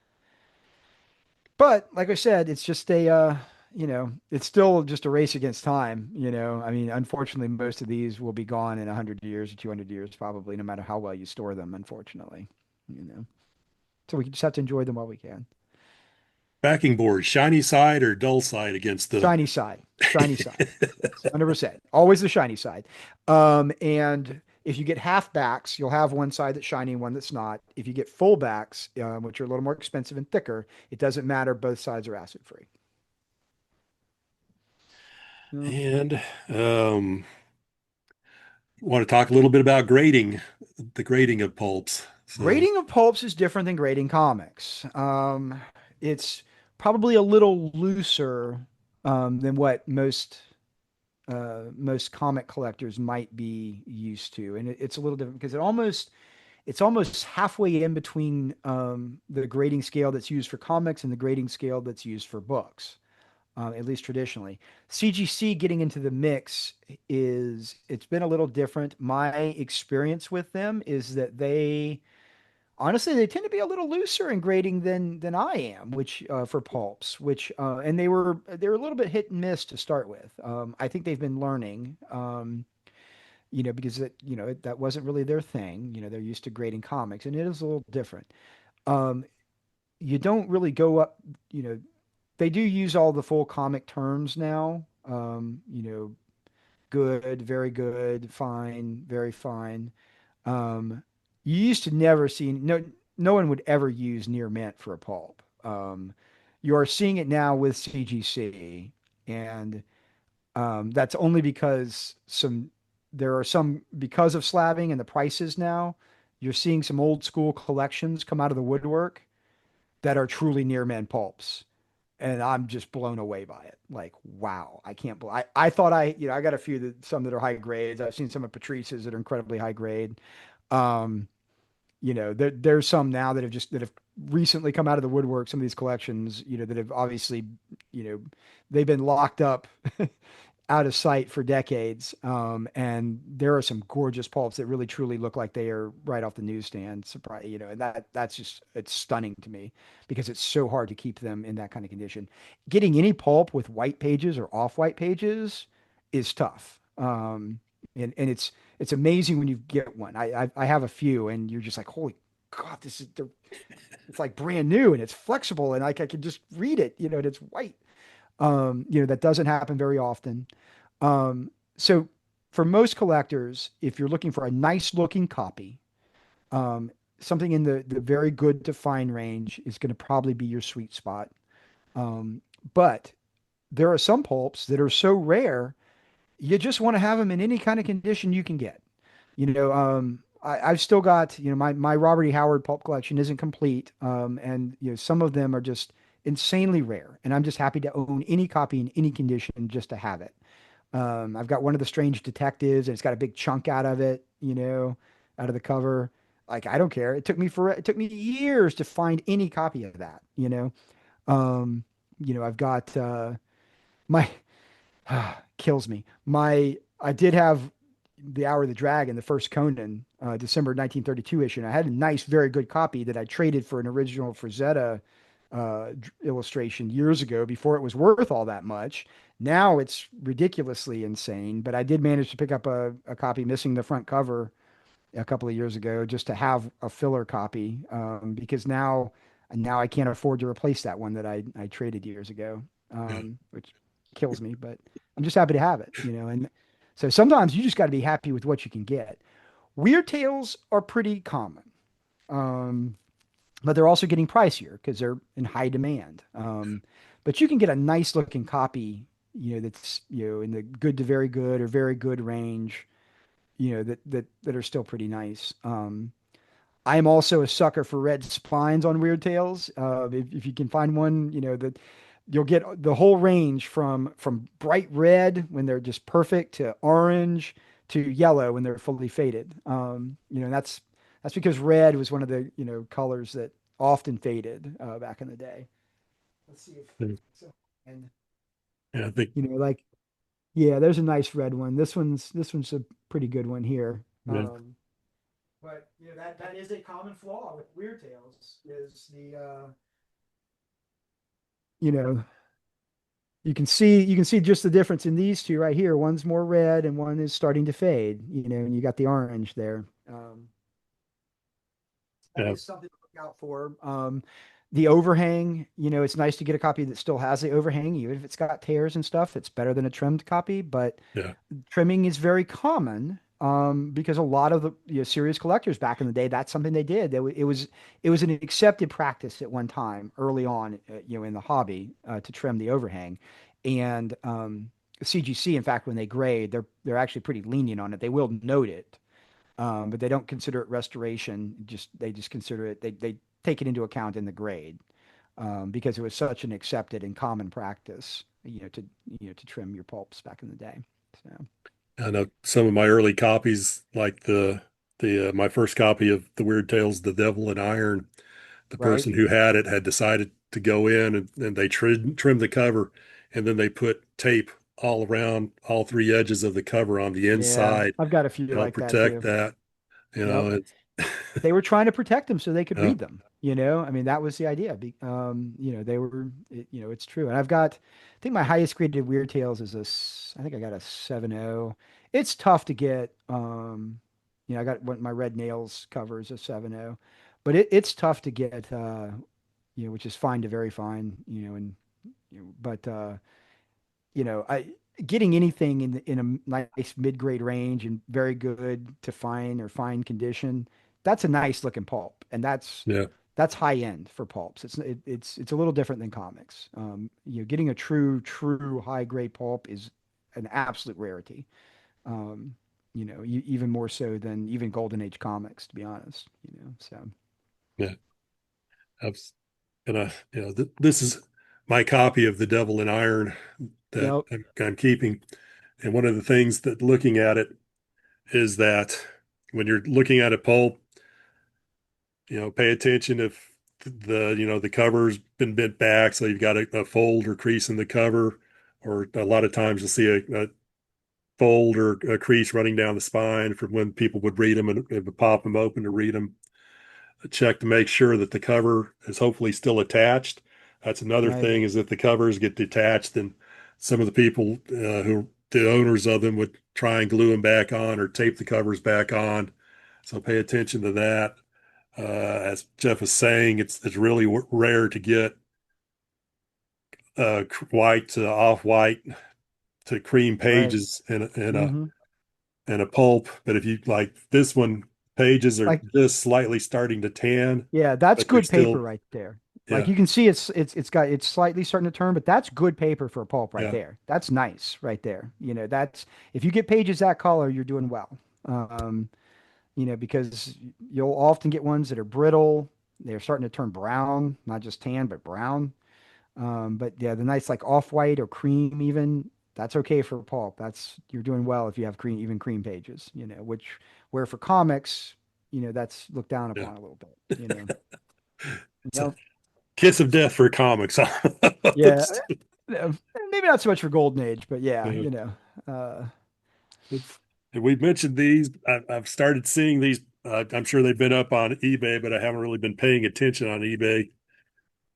But like I said, it's just it's still just a race against time. I mean, unfortunately, most of these will be gone in 100 years or 200 years, probably, no matter how well you store them, unfortunately, you know. So we just have to enjoy them while we can. Backing board, shiny side or dull side against the. Shiny side, shiny side. Yes, 100%. Always the shiny side. And if you get half backs, you'll have one side that's shiny and one that's not. If you get full backs, which are a little more expensive and thicker, it doesn't matter. Both sides are acid free. Yeah. And want to talk a little bit about grading, the grading of pulps. So, Grading of pulps is different than grading comics. It's probably a little looser than what most comic collectors might be used to, and it's a little different because it's almost halfway in between the grading scale that's used for comics and the grading scale that's used for books, at least traditionally. CGC getting into the mix it's been a little different. My experience with them is that honestly, they tend to be a little looser in grading than I am, which for pulps, which and they were a little bit hit and miss to start with. I think they've been learning, because that wasn't really their thing. They're used to grading comics, and it is a little different. Um, you don't really go up. They do use all the full comic terms now. Good, very good, fine, very fine. Um, you used to never see no one would ever use near mint for a pulp. You are seeing it now with CGC, and that's only because there are some because of slabbing and the prices now. You're seeing some old school collections come out of the woodwork that are truly near mint pulps. And I'm just blown away by it. Like, wow, I can't believe I thought I got some that are high grades. I've seen some of Patrice's that are incredibly high grade. Um, there's some now that have recently come out of the woodwork, some of these collections, that have obviously, you know, they've been locked up out of sight for decades. And there are some gorgeous pulps that really truly look like they are right off the newsstand. Surprise, and that's just it's stunning to me because it's so hard to keep them in that kind of condition. Getting any pulp with white pages or off-white pages is tough. And it's amazing when you get one. I have a few, and you're just like, holy God, it's like brand new and it's flexible, and like I can just read it, and it's white. That doesn't happen very often. So for most collectors, if you're looking for a nice looking copy, um, something in the very good to fine range is going to probably be your sweet spot. Um, but there are some pulps that are so rare, you just want to have them in any kind of condition you can get. I've still got, my Robert E. Howard pulp collection isn't complete. And some of them are just insanely rare. And I'm just happy to own any copy in any condition just to have it. I've got one of the Strange Detectives, and it's got a big chunk out of it, out of the cover. Like, I don't care. It took me years to find any copy of that, Um, I've got my kills me. I did have the Hour of the Dragon, the first Conan, December 1932 issue. And I had a nice, very good copy that I traded for an original Frazetta illustration years ago before it was worth all that much. Now it's ridiculously insane, but I did manage to pick up a copy missing the front cover a couple of years ago just to have a filler copy because now I can't afford to replace that one that I traded years ago, Yeah. which kills me, but I'm just happy to have it, and so sometimes you just got to be happy with what you can get. Weird tales are pretty common, um, but they're also getting pricier because they're in high demand. But you can get a nice looking copy, that's in the good to very good or very good range, that are still pretty nice. I'm also a sucker for red spines on Weird Tales. If you can find one, that you'll get the whole range from bright red when they're just perfect to orange to yellow when they're fully faded. And that's because red was one of the colors that often faded back in the day. Let's see if so, and Yeah, I think like yeah, there's a nice red one. This one's a pretty good one here. yeah, But that is a common flaw with Weird Tales is you know you can see just the difference in these two right here. One's more red and one is starting to fade. And you got the orange there. That yeah, is something to look out for. The overhang, it's nice to get a copy that still has the overhang, even if it's got tears and stuff. It's better than a trimmed copy, but yeah, trimming is very common because a lot of the serious collectors back in the day, that's something they did. It was an accepted practice at one time early on, in the hobby to trim the overhang, and CGC, in fact, when they grade, they're actually pretty lenient on it. They will note it, but they don't consider it restoration. They just consider it. They take it into account in the grade because it was such an accepted and common practice, to trim your pulps back in the day. So. I know some of my early copies, like the my first copy of The Weird Tales, The Devil in Iron. The Right? person who had it had decided to go in and they trimmed the cover, and then they put tape all around all three edges of the cover on the Yeah, inside I've got a few to help like that protect too. that. You Yep. know, it's They were trying to protect them so they could uh, read them. I mean, that was the idea. They were, it's true. And I think my highest graded Weird Tales is I think I got a 7.0. It's tough to get. I got my Red Nails cover is a 7.0, but it's tough to get. Which is fine to very fine. And but I getting anything in a nice mid-grade range and very good to fine or fine condition, that's a nice looking pulp, and yeah, that's high end for pulps. It's a little different than comics. Getting a true high grade pulp is an absolute rarity. Um, even more so than even Golden Age comics, to be honest. So yeah. I was gonna, this is my copy of The Devil in Iron that yep, I'm keeping. And one of the things that looking at it is that when you're looking at a pulp, pay attention if the cover's been bent back, so you've got a fold or crease in the cover, or a lot of times you'll see a fold or a crease running down the spine from when people would read them and would pop them open to read them. Check to make sure that the cover is hopefully still attached. That's another right, thing, is if the covers get detached, then some of the people who the owners of them would try and glue them back on or tape the covers back on. So pay attention to that. As Jeff is saying, it's really rare to get white to off white to cream right. pages in a Mm-hmm. and a pulp. But if you like this one, pages are Like, just slightly starting to tan, yeah, that's but they're good paper still, right there. Like yeah, you can see it's slightly starting to turn, but that's good paper for a pulp right yeah, there. That's nice right there. That's if you get pages that color, you're doing well. Um, because you'll often get ones that are brittle. They're starting to turn brown, not just tan, but brown. But yeah, the nice like off-white or cream even, that's okay for pulp. You're doing well if you have cream, even cream pages, where for comics, that's looked down yeah. upon a little bit. It's a Yep. kiss of death for comics. Yeah. uh, Maybe not so much for Golden Age, but yeah, Yeah. uh, And we've mentioned these. I've started seeing these. I'm sure they've been up on eBay, but I haven't really been paying attention on eBay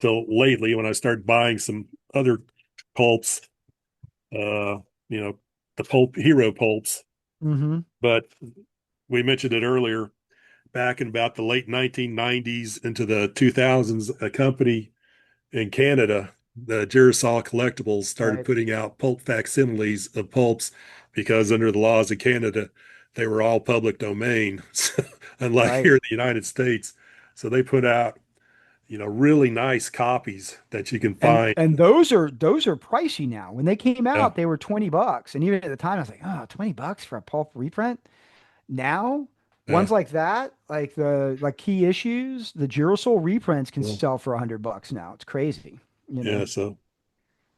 till lately when I started buying some other pulps. Uh, you know, the pulp hero pulps. hmm But we mentioned it earlier. Back in about the late 1990s into the 2000s, a company in Canada, the Girasol Collectibles, started right, putting out pulp facsimiles of pulps because under the laws of Canada, they were all public domain, unlike right. here in the United States. So they put out, really nice copies that you can And find. and those are pricey now. When they came Yeah, out, they were $20. And even at the time, I was like, oh, $20 for a pulp reprint. Now, yeah. ones like that, like the like key issues, the Girasol reprints can Well, sell for $100 now. It's crazy, you yeah. know. So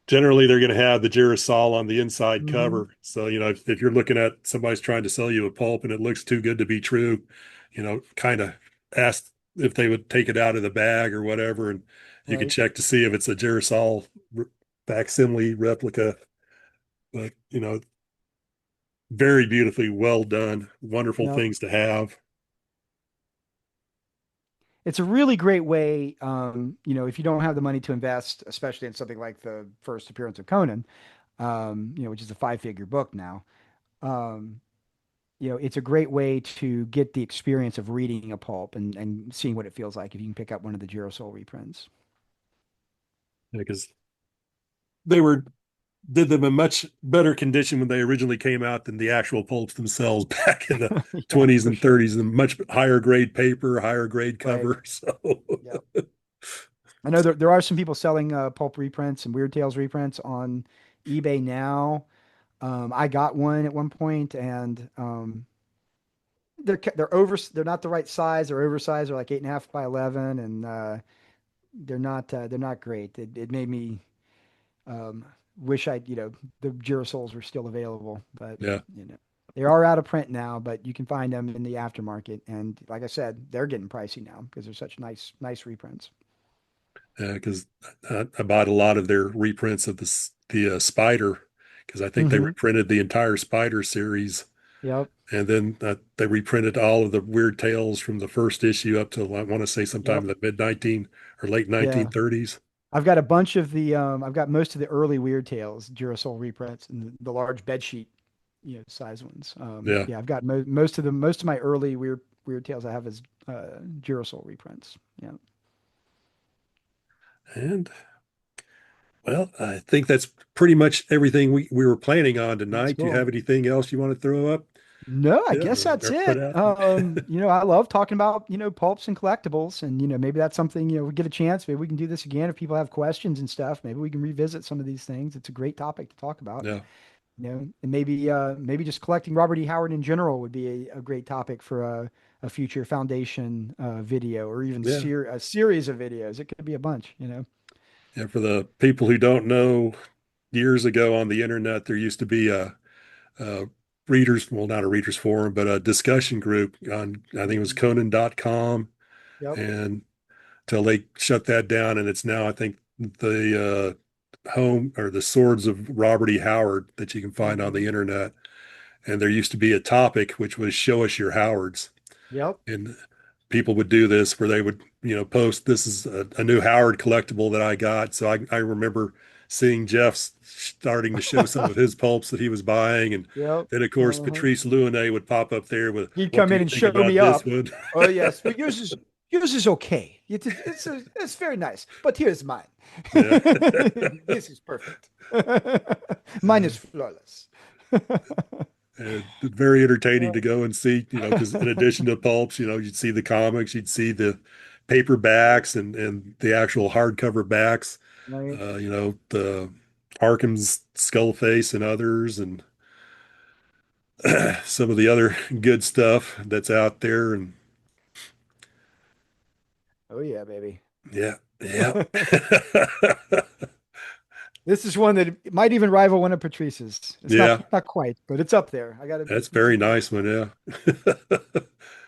generally, they're going to have the Girasol on the inside hmm cover. So, if you're looking at somebody's trying to sell you a pulp and it looks too good to be true, kind of ask if they would take it out of the bag or whatever. And you can Right. check to see if it's a Girasol facsimile replica. But, very beautifully well done, wonderful Yep. things to have. It's a really great way, if you don't have the money to invest, especially in something like the first appearance of Conan, which is a five-figure book now. Um, it's a great way to get the experience of reading a pulp and seeing what it feels like if you can pick up one of the Girasol reprints. Because they did them in much better condition when they originally came out than the actual pulps themselves back in the Yeah, 20s for and sure. 30s, and much higher grade paper, higher grade Right. cover. So Yeah. I know there are some people selling pulp reprints and Weird Tales reprints on eBay now. I got one at one point, and they're not the right size. They're oversized. They're like 8.5 by 11, and they're not great. It made me um, wish the Girasols were still available, but yeah, you know they are out of print now. But you can find them in the aftermarket, and like I said, they're getting pricey now because they're such nice reprints. because I bought a lot of their reprints of the Spider because I think they hmm reprinted the entire Spider series, Yep. and then they reprinted all of the Weird Tales from the first issue up to I want to say sometime Yep. in the mid 19 or late Yeah. 1930s. I've got most of the early Weird Tales Girasol reprints and the large bed sheet, size ones. Yeah, Yeah, I've got most of my early Weird Tales I have as Girasol reprints. Yeah, and well, I think that's pretty much everything we were planning on that's tonight. Do you cool. have anything else you want to throw up? No, I Yeah, guess that's or put it. out. I love talking about, pulps and collectibles, and maybe that's something, we get a chance. Maybe we can do this again if people have questions and stuff. Maybe we can revisit some of these things. It's a great topic to talk about. Yeah, And maybe just collecting Robert E. Howard in general would be a great topic for a future foundation video or even yeah, a series of videos. It could be a bunch. yeah. For the people who don't know, years ago on the internet, there used to be a readers, well, not a readers forum, but a discussion group on, I think it was Mhm. Conan.com, Yep. and till they shut that down, and it's now, I think, the home or the swords of Robert E. Howard that you can find on the hmm internet. And there used to be a topic which was show us your Howards. Yep. And people would do this where they would, post this is a new Howard collectible that I got. So I remember seeing Jeff starting to show some of his pulps that he was buying. And Yep. then, of course, Uh-huh. Patrice Louinet would pop up there with, He'd what come do in you and think show about me this up. one? Oh yes, but yours is okay. It's very nice, but here's mine. Yeah. This is perfect. Mine is flawless. Very entertaining Yeah. to go and see, because in addition to pulps, you'd see the comics, you'd see the paperbacks and the actual hardcover backs, Right. the Arkham's Skullface and others, and some of the other good stuff that's out there. And Oh yeah, baby. yeah, yeah, This is one that might even rival one of Patrice's. It's not yeah, not quite, but it's up there. I gotta. that's It's very up there. nice one. Yeah.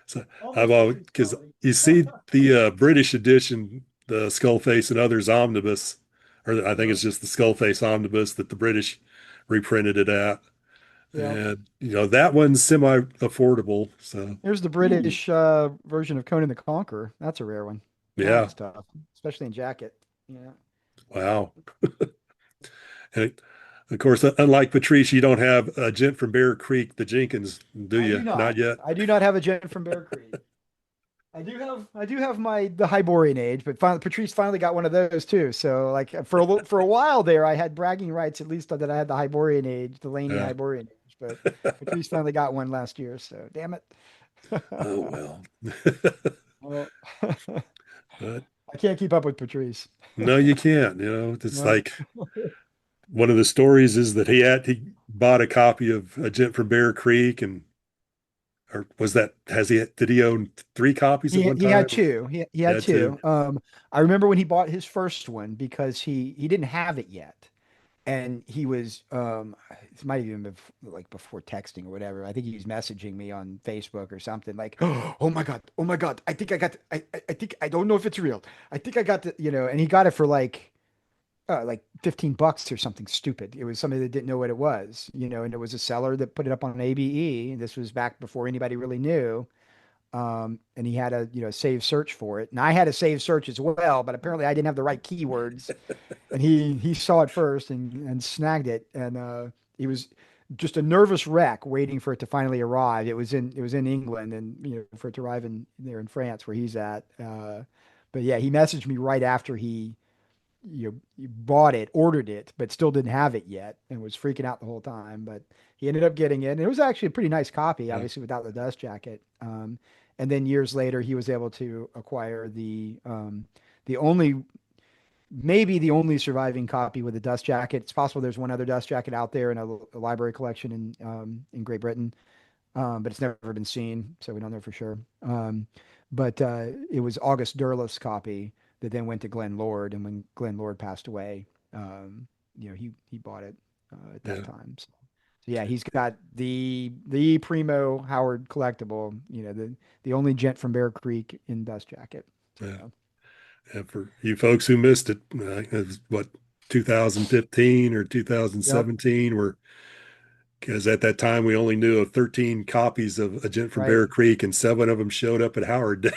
So I've Almost always, Patrice because quality. you see the British edition, the Skullface and others omnibus, or I think Uh-huh. it's just the Skullface omnibus that the British reprinted it at. Yeah. And, that one's semi affordable. So, Here's the ooh, British version of Conan the Conqueror. That's a rare one. That yeah, one's tough, especially in jacket. Yeah. wow. And of course, unlike Patrice, you don't have a gent from Bear Creek, the Jenkins, do I you? do not. Not yet. I do not have a gent from Bear Creek. I do have my the Hyborian age, but Patrice finally got one of those too. So like for a while there, I had bragging rights at least that I had the Hyborian age, the Laney Yeah. Hyborian age. But Patrice finally got one last year. So damn it. Oh, well. Well, But I can't keep up with Patrice. no, you can't. It's No. like one of the stories is that he bought a copy of A Gent from Bear Creek, and or was that did he own three copies at one He had time? two. He had Yeah, two. two. I remember when he bought his first one because he didn't have it yet. And he was it might have even been like before texting or whatever. I think he was messaging me on Facebook or something like, oh my God, oh my God, I think I got I think I don't know if it's real. I think I got the and he got it for like $15 or something stupid. It was somebody that didn't know what it was, and it was a seller that put it up on ABE. This was back before anybody really knew. And he had a save search for it. And I had a save search as well, but apparently I didn't have the right keywords and he saw it first and snagged it and he was just a nervous wreck waiting for it to finally arrive. It was in England and for it to arrive in there in France where he's at. But yeah, he messaged me right after he bought it, ordered it, but still didn't have it yet and was freaking out the whole time. But he ended up getting it, and it was actually a pretty nice copy, Yeah, obviously without the dust jacket. And then years later, he was able to acquire the only maybe the only surviving copy with a dust jacket. It's possible there's one other dust jacket out there in a library collection in Great Britain, but it's never been seen, so we don't know for sure. But it was August Derleth's copy that then went to Glenn Lord, and when Glenn Lord passed away, he bought it at that yeah, time. So yeah, he's got the primo Howard collectible, the only gent from Bear Creek in dust jacket. So yeah. yeah. And for you folks who missed it, it was what, 2015 or Yep. 2017, where because at that time we only knew of 13 copies of A Gent from Right. Bear Creek, and seven of them showed up at Howard Day.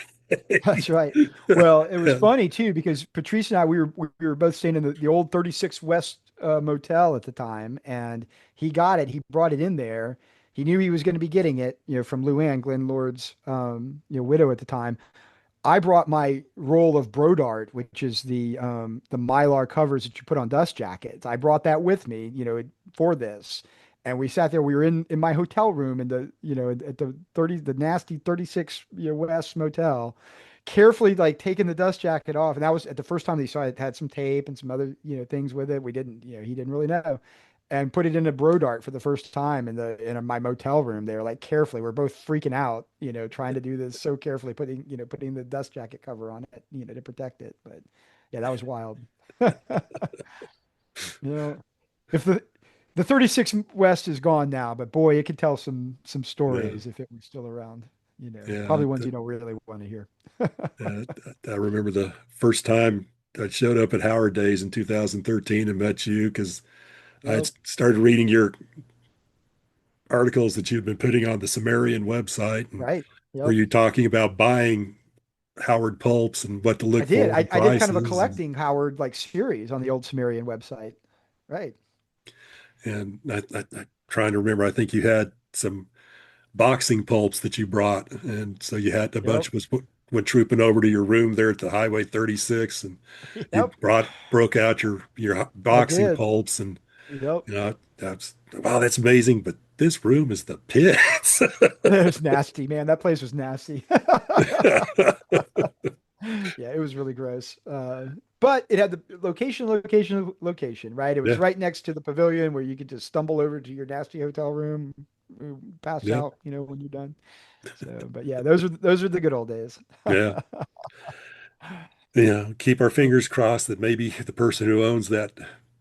That's right. Well, it was funny too because Patrice and I we were both staying in the old 36 West motel at the time, and he got it. He brought it in there. He knew he was going to be getting it, from Luann, Glenn Lord's widow at the time. I brought my roll of Brodart, which is the Mylar covers that you put on dust jackets. I brought that with me, for this. And we sat there. We were in my hotel room in at the nasty 36 West motel, carefully like taking the dust jacket off. And that was at the first time they saw it had some tape and some other things with it. We didn't he didn't really know, and put it in a Brodart for the first time in my motel room there, like carefully. We're both freaking out, trying to do this so carefully, putting the dust jacket cover on it, to protect it. But yeah, that was wild. You know, if the 36 West is gone now, but boy, it could tell some Yeah, stories if it was still around. yeah. Probably ones you don't really want to hear. Uh, I remember the first time I showed up at Howard Days in 2013 and met you because I had Yep. started reading your articles that you'd been putting on the Sumerian website. And Right. were Yep. you talking about buying Howard Pulps and what to I look did. for I, and I did kind of a prices? collecting Howard like series on the old Sumerian website. Right. And I trying to remember, I think you had some boxing pulps that you brought. And so you had a Yep. bunch was went trooping over to your room there at the Highway 36, and you Yep. broke out your I boxing did. pulps, and Yep. That's wow, that's amazing. But this room is the pits. It was nasty, man. That place was nasty. Yeah, it was really gross. But it had the location, right? It was Yeah, right next to the pavilion where you could just stumble over to your nasty hotel room, pass yeah, out, when you're done. So, but yeah, those are the good old days. yeah. Keep our fingers crossed that maybe the person who owns that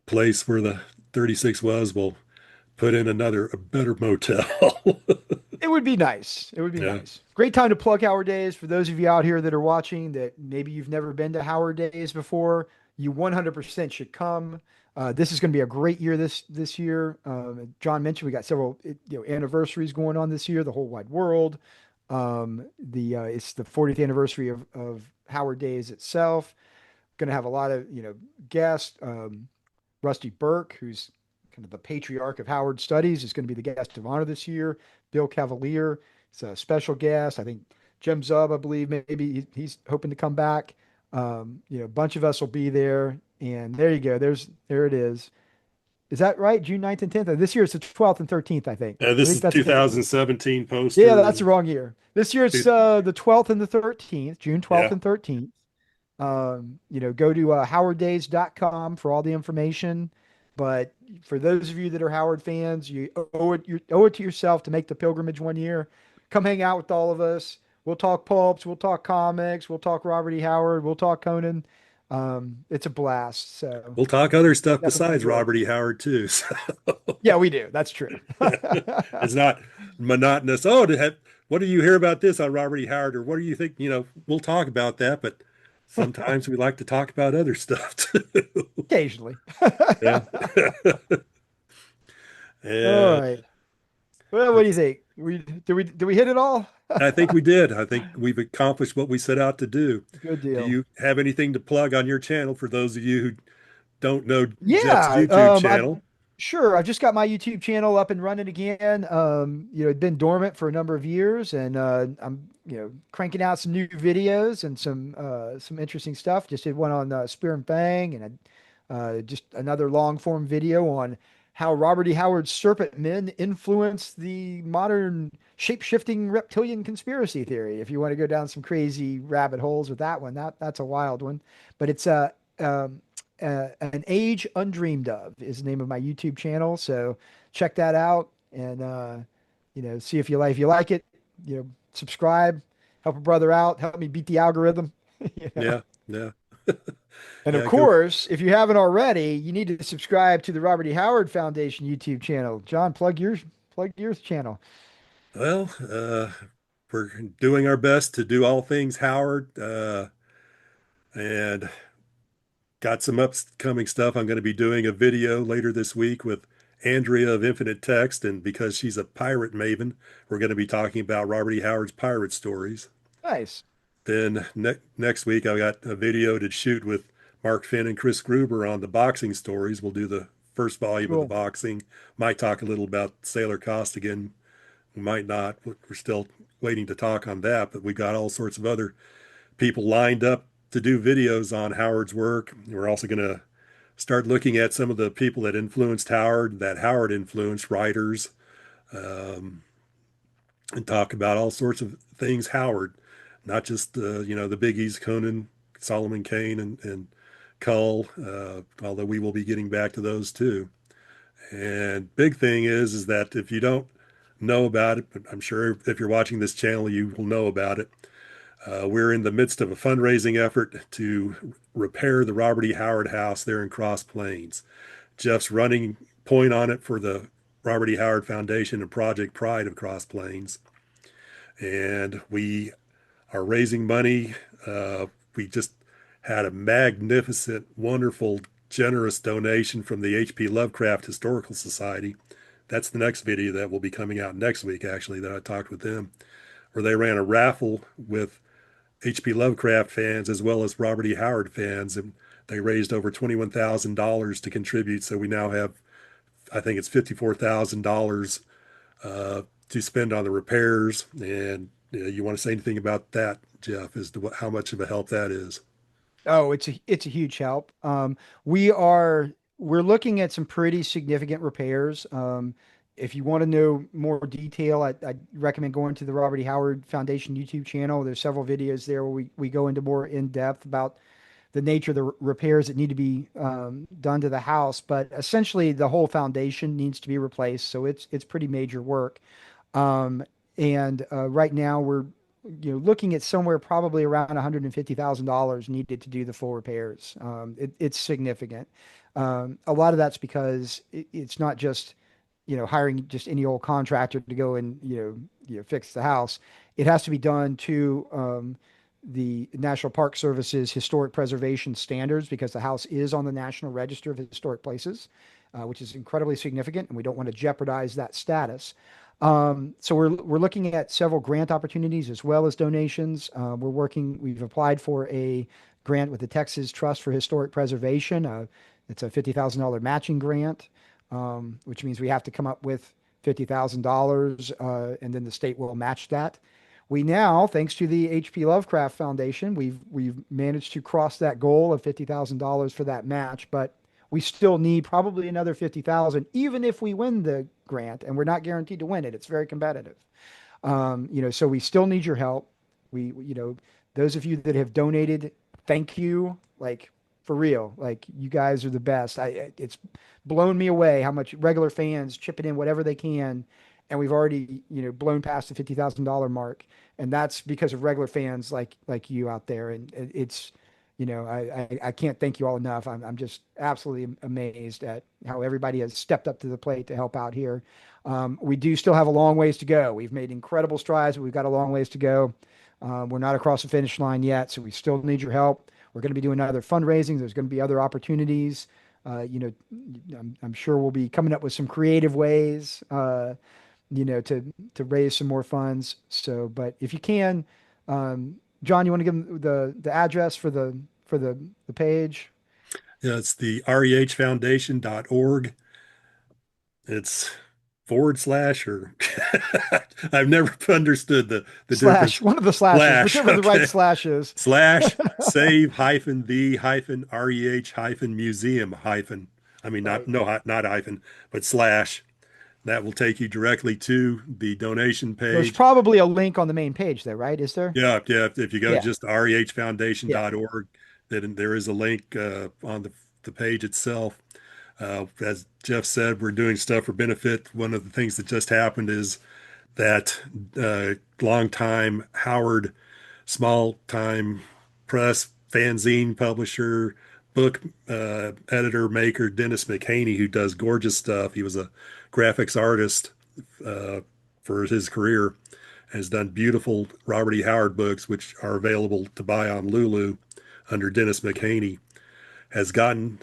place where the 36 was will put in a better motel. It would be nice. It would be Yeah. nice. Great time to plug Howard Days for those of you out here that are watching that maybe you've never been to Howard Days before. You 100% should come. This is going to be a great year this year. John mentioned we got several anniversaries going on this year. The whole wide world. The It's the 40th anniversary of Howard Days itself. Going to have a lot of guests. Rusty Burke, who's kind of the patriarch of Howard Studies, is going to be the guest of honor this year. Bill Cavalier is a special guest. I think Jim Zub, I believe, maybe he's hoping to come back. A bunch of us will be there. And there you go. There it is. Is that right? June 9th and 10th? This year it's the 12th and 13th, I think. I This think is that's the 2017 Yeah, poster. that's the wrong year. This year it's Dude, the 12th and the 13th, June 12th yeah. and 13th. Go to howarddays.com for all the information. But for those of you that are Howard fans, you owe it to yourself to make the pilgrimage one year. Come hang out with all of us. We'll talk pulps, we'll talk comics, we'll talk Robert E. Howard, we'll talk Conan. It's a blast. So We'll talk other stuff definitely besides enjoy it. Robert E. Howard too. So Yeah, we do. That's true. it's not monotonous. Oh, what do you hear about this on Robert E. Howard? Or what do you think? We'll talk about that, but sometimes we like to talk about other stuff too. Occasionally. Yeah. All And right. Well, what do you think? We hit it all? I think we did. I think we've accomplished what we set out to do. Good Do deal. you have anything to plug on your channel for those of you who don't know Jeff's Yeah, YouTube I channel? sure. I've just got my YouTube channel up and running again. It'd been dormant for a number of years, and I'm cranking out some new videos and some interesting stuff. Just did one on Spear and Fang, and just another long form video on how Robert E. Howard's serpent men influenced the modern shape-shifting reptilian conspiracy theory. If you want to go down some crazy rabbit holes with that one, that's a wild one. But it's um, an age undreamed of is the name of my YouTube channel. So check that out and see if you like it. Subscribe, help a brother out, help me beat the algorithm. you know. Yeah, yeah, And of yeah. Go. course, if you haven't already, you need to subscribe to the Robert E. Howard Foundation YouTube channel. John, plug your channel. Well, we're doing our best to do all things Howard, and got some upcoming stuff. I'm going to be doing a video later this week with Andrea of Infinite Text, and because she's a pirate maven, we're going to be talking about Robert E. Howard's pirate stories. Nice. Then next week, I got a video to shoot with Mark Finn and Chris Gruber on the boxing stories. We'll do the first volume of the Cool. boxing. Might talk a little about Sailor Costigan. We might not. We're still waiting to talk on that, but we got all sorts of other people lined up to do videos on Howard's work. We're also going to start looking at some of the people that influenced Howard, that Howard influenced, writers, um, and talk about all sorts of things Howard, not just the biggies, Conan, Solomon Kane, and Cull, although we will be getting back to those too. And big thing is that if you don't know about it, but I'm sure if you're watching this channel, you will know about it. We're in the midst of a fundraising effort to repair the Robert E. Howard House there in Cross Plains. Jeff's running point on it for the Robert E. Howard Foundation and Project Pride of Cross Plains. And we are raising money. We just had a magnificent, wonderful, generous donation from the H.P. Lovecraft Historical Society. That's the next video that will be coming out next week, actually, that I talked with them, where they ran a raffle with H.P. Lovecraft fans as well as Robert E. Howard fans, and they raised over $21,000 to contribute. So we now have, I think it's $54,000 to spend on the repairs. And you want to say anything about that, Jeff, as to how much of a help that is? Oh, it's a huge help. We are we're looking at some pretty significant repairs. If you want to know more detail, I recommend going to the Robert E. Howard Foundation YouTube channel. There's several videos there where we go into more in depth about the nature of the repairs that need to be done to the house. But essentially, the whole foundation needs to be replaced. So it's pretty major work. Um, and right now we're looking at somewhere probably around $150,000 needed to do the full repairs. It's significant. A lot of that's because it's not just hiring just any old contractor to go and fix the house. It has to be done to the National Park Service's historic preservation standards because the house is on the National Register of Historic Places, which is incredibly significant, and we don't want to jeopardize that status. So we're looking at several grant opportunities as well as donations. We've applied for a grant with the Texas Trust for Historic Preservation. It's a $50,000 matching grant, which means we have to come up with $50,000, and then the state will match that. We now, thanks to the H.P. Lovecraft Foundation, we've managed to cross that goal of $50,000 for that match, but we still need probably another 50,000, even if we win the grant, and we're not guaranteed to win it. It's very competitive. So we still need your help. Those of you that have donated, thank you. Like for real, like you guys are the best. It's blown me away how much regular fans chipping in whatever they can, and we've already, blown past the $50,000 mark, and that's because of regular fans like you out there, and it's I can't thank you all enough. I'm just absolutely amazed at how everybody has stepped up to the plate to help out here. We do still have a long ways to go. We've made incredible strides, but we've got a long ways to go. We're not across the finish line yet, so we still need your help. We're going to be doing other fundraising. There's going to be other opportunities. I'm sure we'll be coming up with some creative ways, to raise some more funds. So, but if you can, John, you want to give them the address for the page? Yeah, it's the REHFoundation.org. It's forward slash or I've never understood the Slash, difference. one of the slashes, Slash, whichever the right okay. slash is. Slash save hyphen the hyphen REH hyphen museum hyphen. I mean, not Right. no not hyphen, but slash. That will take you directly to the donation There's page. probably a link on the main page there, right? Is there? Yeah, yeah. If you go to Yeah. just Yeah. rehfoundation.org, then there is a link on the page itself. As Jeff said, we're doing stuff for benefit. One of the things that just happened is that longtime Howard, small time press fanzine publisher, book editor maker Dennis McHaney, who does gorgeous stuff. He was a graphics artist uh, for his career, has done beautiful Robert E. Howard books, which are available to buy on Lulu under Dennis McHaney. Has gotten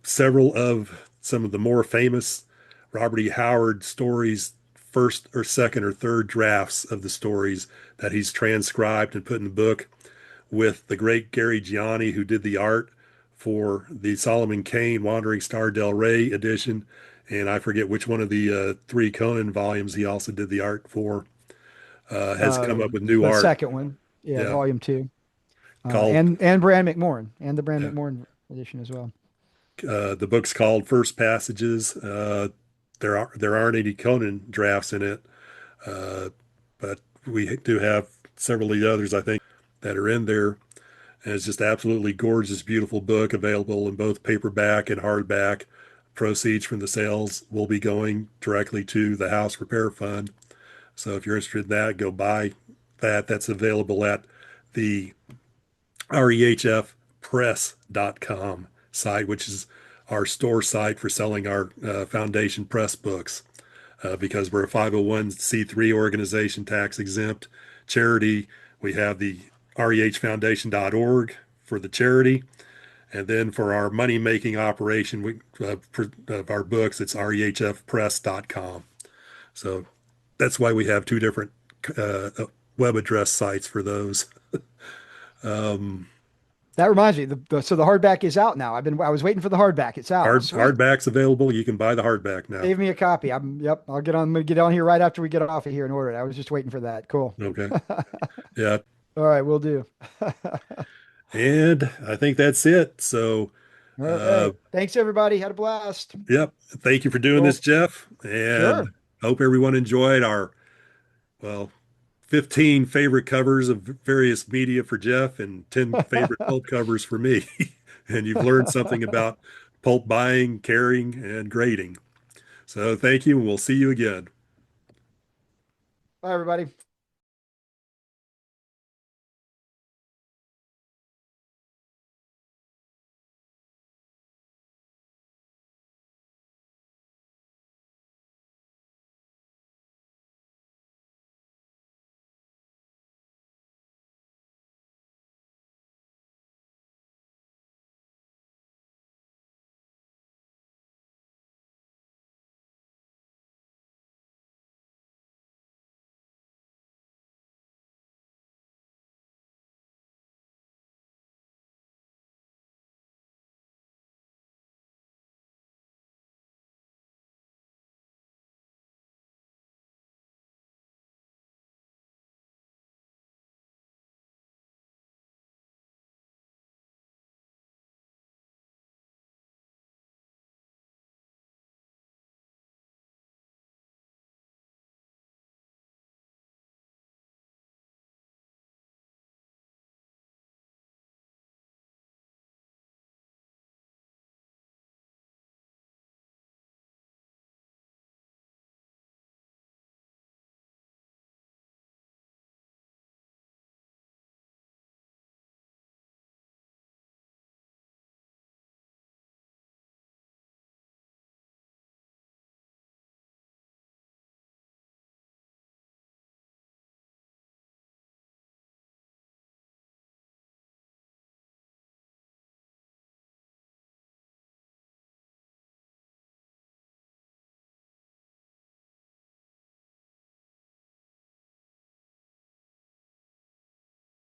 several of some of the more famous Robert E. Howard stories, first or second or third drafts of the stories that he's transcribed and put in the book with the great Gary Gianni, who did the art for the Solomon Kane Wandering Star Del Rey edition. And I forget which one of the three Conan volumes he also did the art for, has come up with new The art. second one. Yeah, Yeah, volume two. called And Brand McMorran and the Brand yeah, McMorran edition as well. the book's called First Passages. There aren't any Conan drafts in it, uh, but we do have several of the others I think that are in there. And it's just absolutely gorgeous, beautiful book available in both paperback and hardback. Proceeds from the sales will be going directly to the House Repair Fund. So if you're interested in that, go buy that. That's available at the REHF site, which is our store site for selling our foundation press books. Because we're a 501c3 organization, tax exempt charity. We have the rehfoundation.org for the charity. And then for our money making operation of our books, it's rehfpress.com. So that's why we have two different web address sites for those. Um, That reminds me, so the hardback is out now. I was waiting for the hardback. It's out. Sweet. hardback's available. You can buy the hardback now. Save me a copy. Yep. I'm gonna get on here right after we get off of here and order it. I was just waiting for that. Cool. Okay. Yeah. All right, we'll do. And I think that's it. So All Uh, right. Thanks, everybody. Had a blast. yep. Thank you for doing this, Well, Jeff. And sure. hope everyone enjoyed our, well, 15 favorite covers of various media for Jeff and 10 favorite pulp covers for me. And you've learned something about pulp buying, carrying, and grading. So thank you, and we'll see you again. Bye, everybody.